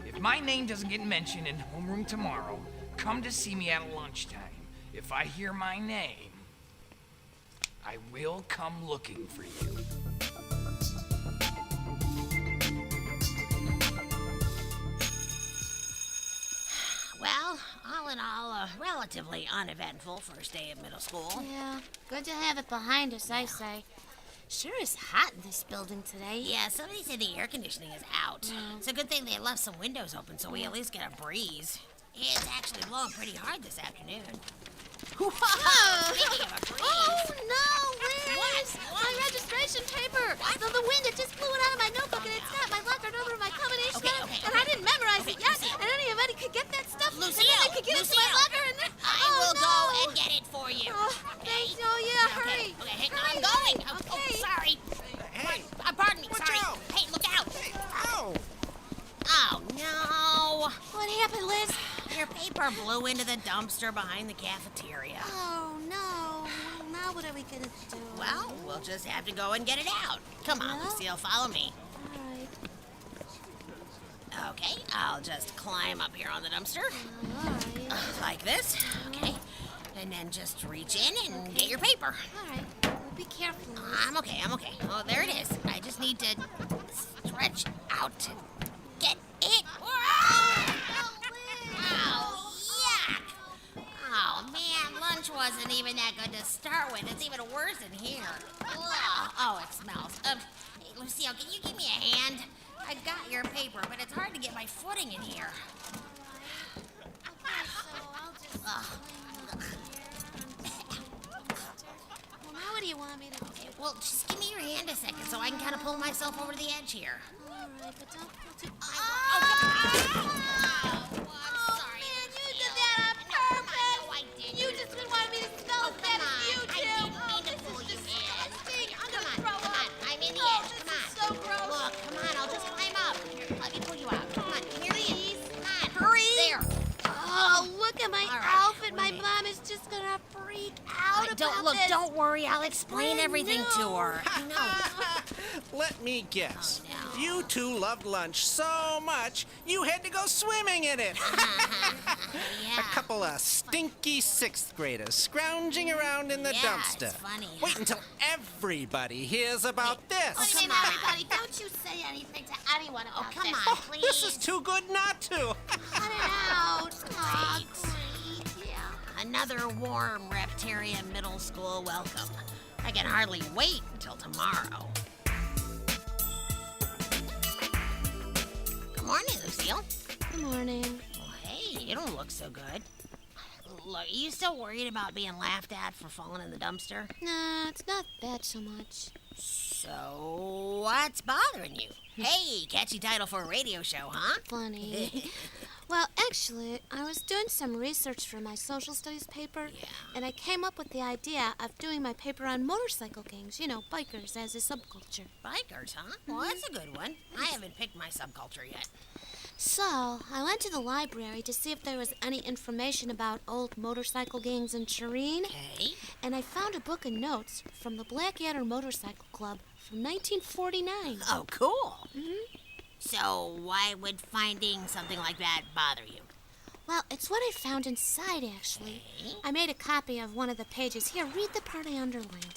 If my name doesn't get mentioned in homeroom tomorrow, come to see me at lunchtime. If I hear my name, I will come looking for you. Well, all in all, a relatively uneventful first day of middle school. Yeah, good to have it behind us, I say. Sure is hot in this building today. Yeah, somebody said the air conditioning is out. It's a good thing they left some windows open so we at least get a breeze. It's actually blowing pretty hard this afternoon. Whoa! Speaking of a breeze. Oh, no, where What? is my registration paper? So the wind, it just blew it out of my notebook and it's got my locker over my combination and I didn't memorize it yet. And anybody could get that stuff. Lucille, and then they could get into my locker and then... I will go and get it for you. Thanks. Oh, yeah, hurry. Okay, I'm going. Oh, sorry. Hey, Pardon me, watch sorry. out. Hey, look out. Hey, ow! Oh, no. What happened, Liz? Your paper blew into the dumpster behind the cafeteria. Oh, no. Now what are we gonna do? Well, we'll just have to go and get it out. Come on, Lucille, follow me. All right. Okay, I'll just climb up here on the dumpster. All right. Like this. Okay. And then just reach in and get your paper. All right. Well, be careful, Liz. I'm okay. Oh, there it is. I just need to stretch out to get it. Oh, yuck! Oh, man, lunch wasn't even that good to start with. It's even worse in here. Oh, it smells. Hey, Lucille, can you give me a hand? I got your paper, but it's hard to get my footing in here. Okay, so I'll just... Well, now what do you want me to do? Okay, well, just give me your hand a second so I can kind of pull myself over to the edge here. All right, but don't pull too... Sorry. Man, you did that on purpose! No, I didn't. You just been wanting me to spell it better than you do! I didn't mean to pull you in. I'm Come gonna on, throw up! I'm in the Oh, edge. this Come on. is so gross! Look, come on, I'll just climb up. Here, let me pull you out. Come on, here he is. Come on. Hurry! There. Oh, look at my All right, outfit! My mom is just gonna freak out about Don't look, this! don't worry. I'll explain I everything to know. her. I know. Let me guess. You two loved lunch so much, you had to go swimming in it. A couple of stinky sixth graders scrounging around in the dumpster. It's funny. Wait until everybody hears about this. Oh, come on, everybody, don't you say anything to anyone about come this. on, please. This is too good not to. Cut it out. Oh, great. Yeah. Another warm Reptarian Middle School welcome. I can hardly wait until tomorrow. Good morning, Lucille. Good morning. Well, hey, you don't look so good. Look, are you still worried about being laughed at for falling in the dumpster? Nah, it's not that so much. So, what's bothering you? Hey, catchy title for a radio show, huh? Funny. Well, actually, I was doing some research for my social studies paper, and I came up with the idea of doing my paper on motorcycle gangs, you know, bikers as a subculture. Bikers, huh? Well, that's a good one. I haven't picked my subculture yet. So, I went to the library to see if there was any information about old motorcycle gangs in Shireen. Okay. And I found a book of notes from the Blackadder Motorcycle Club from 1949. Oh, cool. Mm-hmm. So, why would finding something like that bother you? Well, it's what I found inside, actually. Okay. I made a copy of one of the pages. Here, read the part I underlined.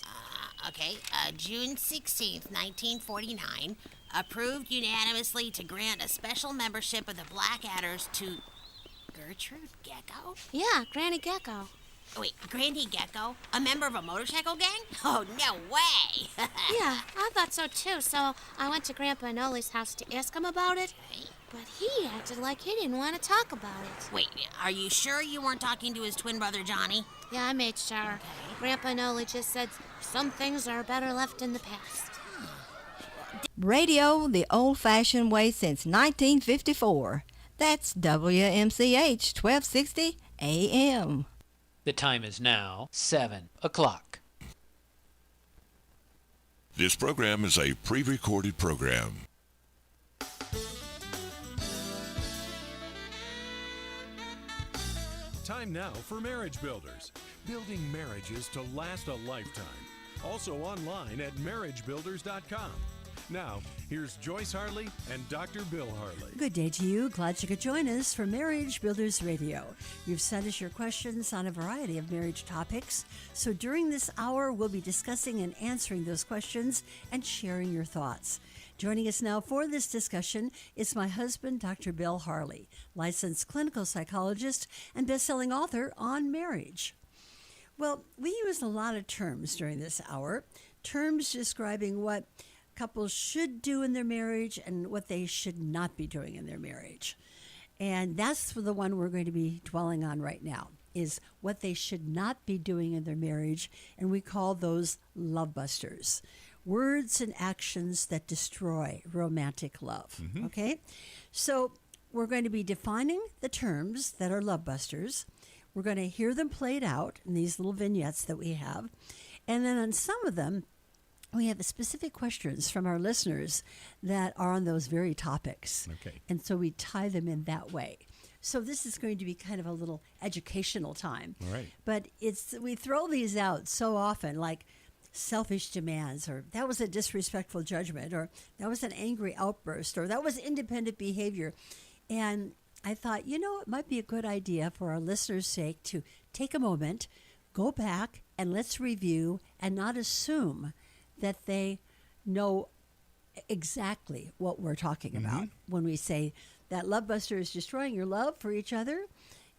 June 16th, 1949, approved unanimously to grant a special membership of the Blackadders to Gertrude Gecko? Yeah, Granny Gecko. Wait, Granny Gecko? A member of a motorcycle gang? Oh, no way! Yeah, I thought so too, so I went to Grandpa Noli's house to ask him about it. Okay. But he acted like he didn't want to talk about it. Wait, are you sure you weren't talking to his twin brother, Johnny? Yeah, I made sure. Okay. Grandpa Noli just said some things are better left in the past. Radio the old-fashioned way since 1954. That's WMCH 1260 AM. The time is now 7 o'clock. This program is a pre-recorded program. Time now for Marriage Builders, building marriages to last a lifetime. Also online at marriagebuilders.com. Now, here's Joyce Harley and Dr. Bill Harley. Good day to you. Glad you could join us for Marriage Builders Radio. You've sent us your questions on a variety of marriage topics. So during this hour, we'll be discussing and answering those questions and sharing your thoughts. Joining us now for this discussion is my husband, Dr. Bill Harley, licensed clinical psychologist and best-selling author on marriage. Well, we use a lot of terms during this hour, terms describing what couples should do in their marriage and what they should not be doing in their marriage. And that's the one we're going to be dwelling on right now, is what they should not be doing in their marriage, and we call those love busters. Words and actions that destroy romantic love. Mm-hmm. Okay? So we're going to be defining the terms that are love busters. We're going to hear them played out in these little vignettes that we have. And then on some of them, we have specific questions from our listeners that are on those very topics. Okay. And so we tie them in that way. So this is going to be kind of a little educational time. All right. But we throw these out so often, like selfish demands, or that was a disrespectful judgment, or that was an angry outburst, or that was independent behavior. And I thought, it might be a good idea for our listeners' sake to take a moment, go back, and let's review and not assume that they know exactly what we're talking about when we say that love buster is destroying your love for each other.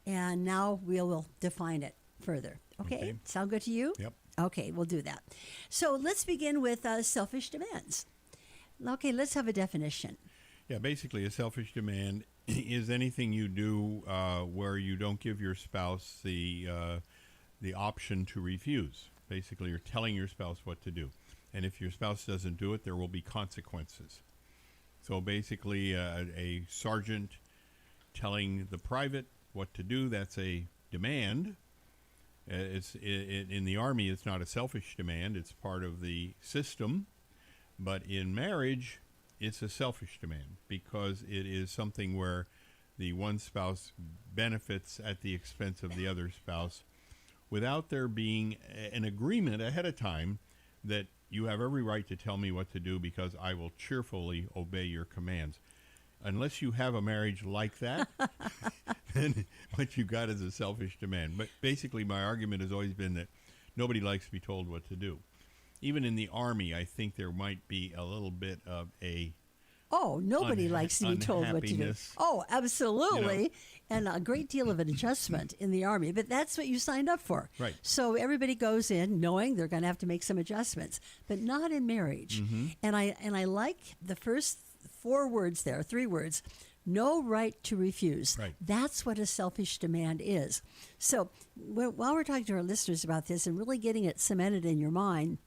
And now we'll define it further. Okay? Sound good to you? Yep. Okay, we'll do that. So let's begin with selfish demands. Okay, let's have a definition. Yeah, basically a selfish demand is anything you do where you don't give your spouse the option to refuse. Basically, you're telling your spouse what to do. And if your spouse doesn't do it, there will be consequences. So basically, a sergeant telling the private what to do, that's a demand. In the Army, it's not a selfish demand. It's part of the system. But in marriage, it's a selfish demand because it is something where the one spouse benefits at the expense of the other spouse without there being an agreement ahead of time that you have every right to tell me what to do because I will cheerfully obey your commands. Unless you have a marriage like that, then what you got is a selfish demand. But basically, my argument has always been that nobody likes to be told what to do. Even in the Army, I think there might be a little bit of a Oh, nobody likes to be told what to do. unhappiness. Oh, absolutely. And a great deal of an adjustment in the Army, but that's what you signed up for. Right. So everybody goes in knowing they're going to have to make some adjustments, but not in marriage. Mhm. And I like the first 4 words there, 3 words. No right to refuse. Right. That's what a selfish demand is. So while we're talking to our listeners about this and really getting it cemented in your mind,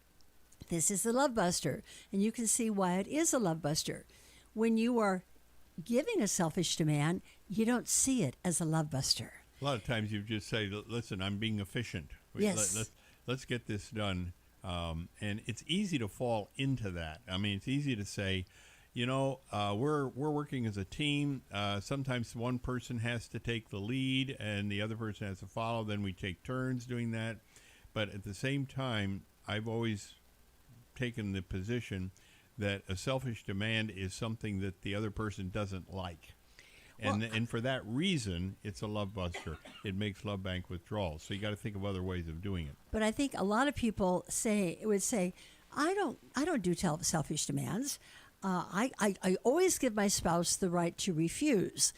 this is the love buster, and you can see why it is a love buster. When you are giving a selfish demand, you don't see it as a love buster. A lot of times you just say, listen, I'm being efficient. Yes. Let's get this done. And it's easy to fall into that. I mean, it's easy to say, we're working as a team. Sometimes one person has to take the lead and the other person has to follow. Then we take turns doing that. But at the same time, I've always taken the position that a selfish demand is something that the other person doesn't like. And for that reason, it's a love buster. It makes love bank withdrawals. So you got to think of other ways of doing it. But I think a lot of people would say, I don't do selfish demands. I always give my spouse the right to refuse.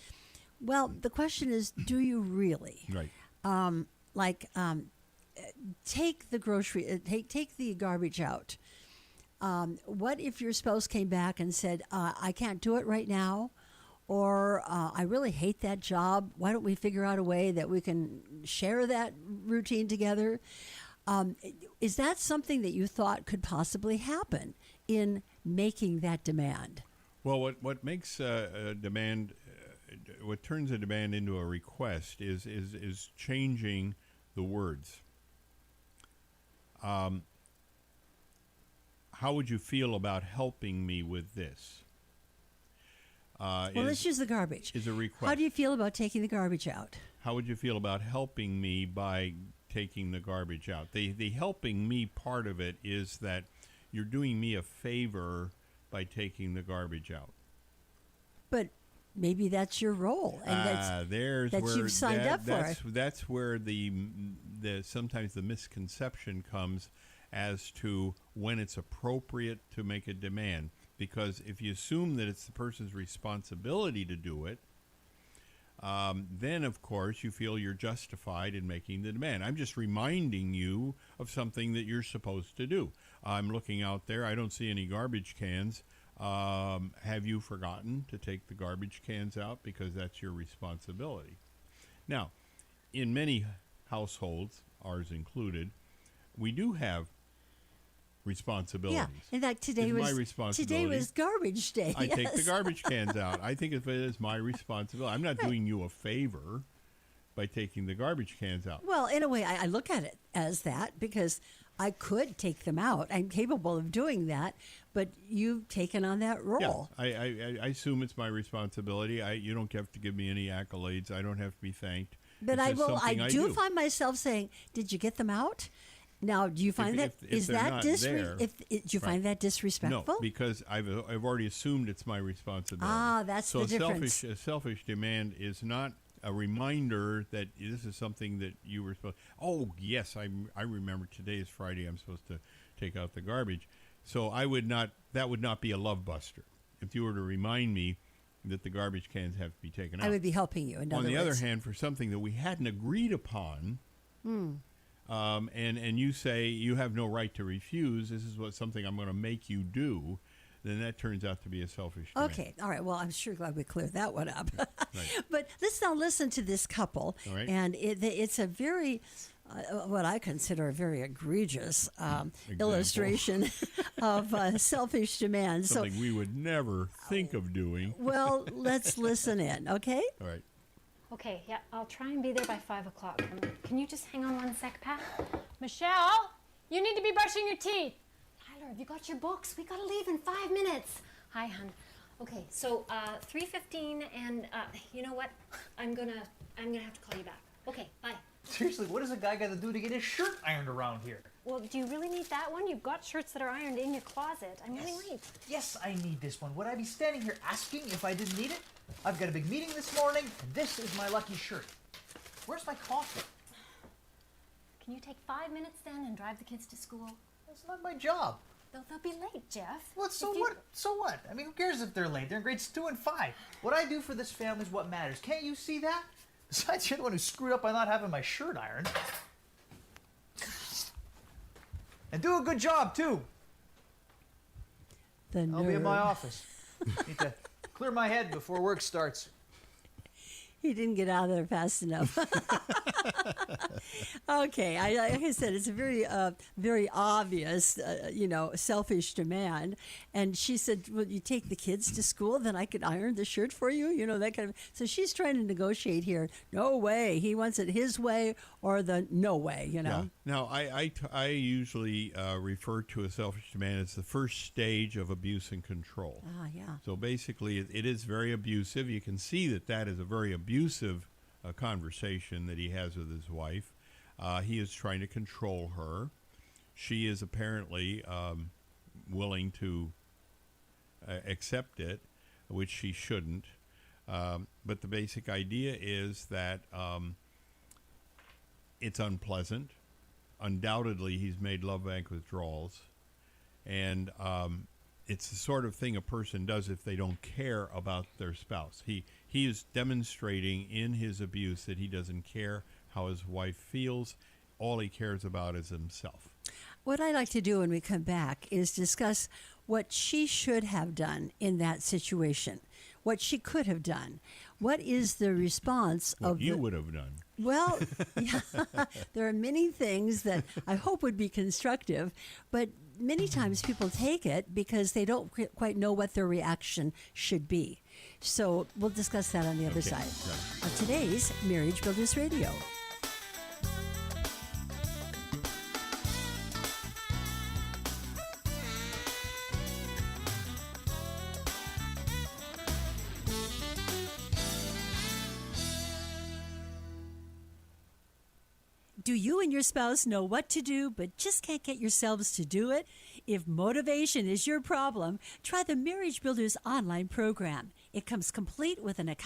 Well, the question is, do you really? Right. Take the garbage out. What if your spouse came back and said, I can't do it right now, or I really hate that job. Why don't we figure out a way that we can share that routine together? Is that something that you thought could possibly happen in making that demand? Well, what makes a demand, what turns a demand into a request is changing the words. How would you feel about helping me with this? Let's use the garbage. Is a request. How do you feel about taking the garbage out? How would you feel about helping me by taking the garbage out? The helping me part of it is that you're doing me a favor by taking the garbage out. But maybe that's your role, and you've signed up for it. That's where the sometimes the misconception comes as to when it's appropriate to make a demand. Because if you assume that it's the person's responsibility to do it, then, of course, you feel you're justified in making the demand. I'm just reminding you of something that you're supposed to do. I'm looking out there. I don't see any garbage cans. Have you forgotten to take the garbage cans out? Because that's your responsibility. Now, in many households, ours included, we do have responsibilities. Yeah, in fact, today was garbage day. I take the garbage cans out. I think of it as my responsibility. I'm not doing you a favor by taking the garbage cans out. Well, in a way, I look at it as that because I could take them out. I'm capable of doing that, but you've taken on that role. Yeah, I assume it's my responsibility. You don't have to give me any accolades. I don't have to be thanked. But I do find myself saying, "Did you get them out?" Now, do you find do you find that disrespectful? No, because I've already assumed it's my responsibility. That's the difference. A selfish demand is not a reminder that this is something that you were supposed. Oh, yes, I remember today is Friday. I'm supposed to take out the garbage. So that would not be a love buster if you were to remind me that the garbage cans have to be taken out. I would be helping you. On the other hand, for something that we hadn't agreed upon. And you say you have no right to refuse, this is something I'm going to make you do, then that turns out to be a selfish demand. Okay, all right. Well, I'm sure glad we cleared that one up. Right. But let's now listen to this couple. All right. And it's a very, what I consider a very egregious illustration of selfish demand. Something we would never think of doing. Well, let's listen in, okay? All right. Okay, yeah, I'll try and be there by 5 o'clock. Can you just hang on one sec, Pat? Michelle, you need to be brushing your teeth. Tyler, have you got your books? We gotta leave in 5 minutes. Hi, hon. Okay, so 3:15, and you know what? I'm gonna have to call you back. Okay, bye. Seriously, what does a guy got to do to get his shirt ironed around here? Well, do you really need that one? You've got shirts that are ironed in your closet. I'm running late. Yes, I need this one. Would I be standing here asking if I didn't need it? I've got a big meeting this morning, and this is my lucky shirt. Where's my coffee? Can you take 5 minutes then and drive the kids to school? That's not my job. They'll be late, Jeff. What? So what? So what? I mean, who cares if they're late? They're in grades 2 and 5. What I do for this family is what matters. Can't you see that? Besides, you're the one who screwed up by not having my shirt ironed. And do a good job, too. I'll be in my office. Need to clear my head before work starts. He didn't get out of there fast enough. Okay, like I said, it's a very obvious, selfish demand. And she said, "Well, you take the kids to school, then I could iron the shirt for you." That kind of. So she's trying to negotiate here. No way. He wants it his way or the no way. Yeah. Now, I usually refer to a selfish demand as the first stage of abuse and control. Ah, yeah. So basically, it is very abusive. You can see that is a very abusive conversation that he has with his wife. He is trying to control her. She is apparently willing to accept it, which she shouldn't. But the basic idea is that it's unpleasant. Undoubtedly, he's made love bank withdrawals. And it's the sort of thing a person does if they don't care about their spouse. He is demonstrating in his abuse that he doesn't care how his wife feels. All he cares about is himself. What I'd like to do when we come back is discuss what she should have done in that situation, what she could have done. What is the response What of you would have done. Well, yeah, there are many things that I hope would be constructive, but many times people take it because they don't quite know what their reaction should be. So we'll discuss that on the other side of today's Marriage Builders Radio. Do you and your spouse know what to do but just can't get yourselves to do it? If motivation is your problem, try the Marriage Builders online program. It comes complete with an account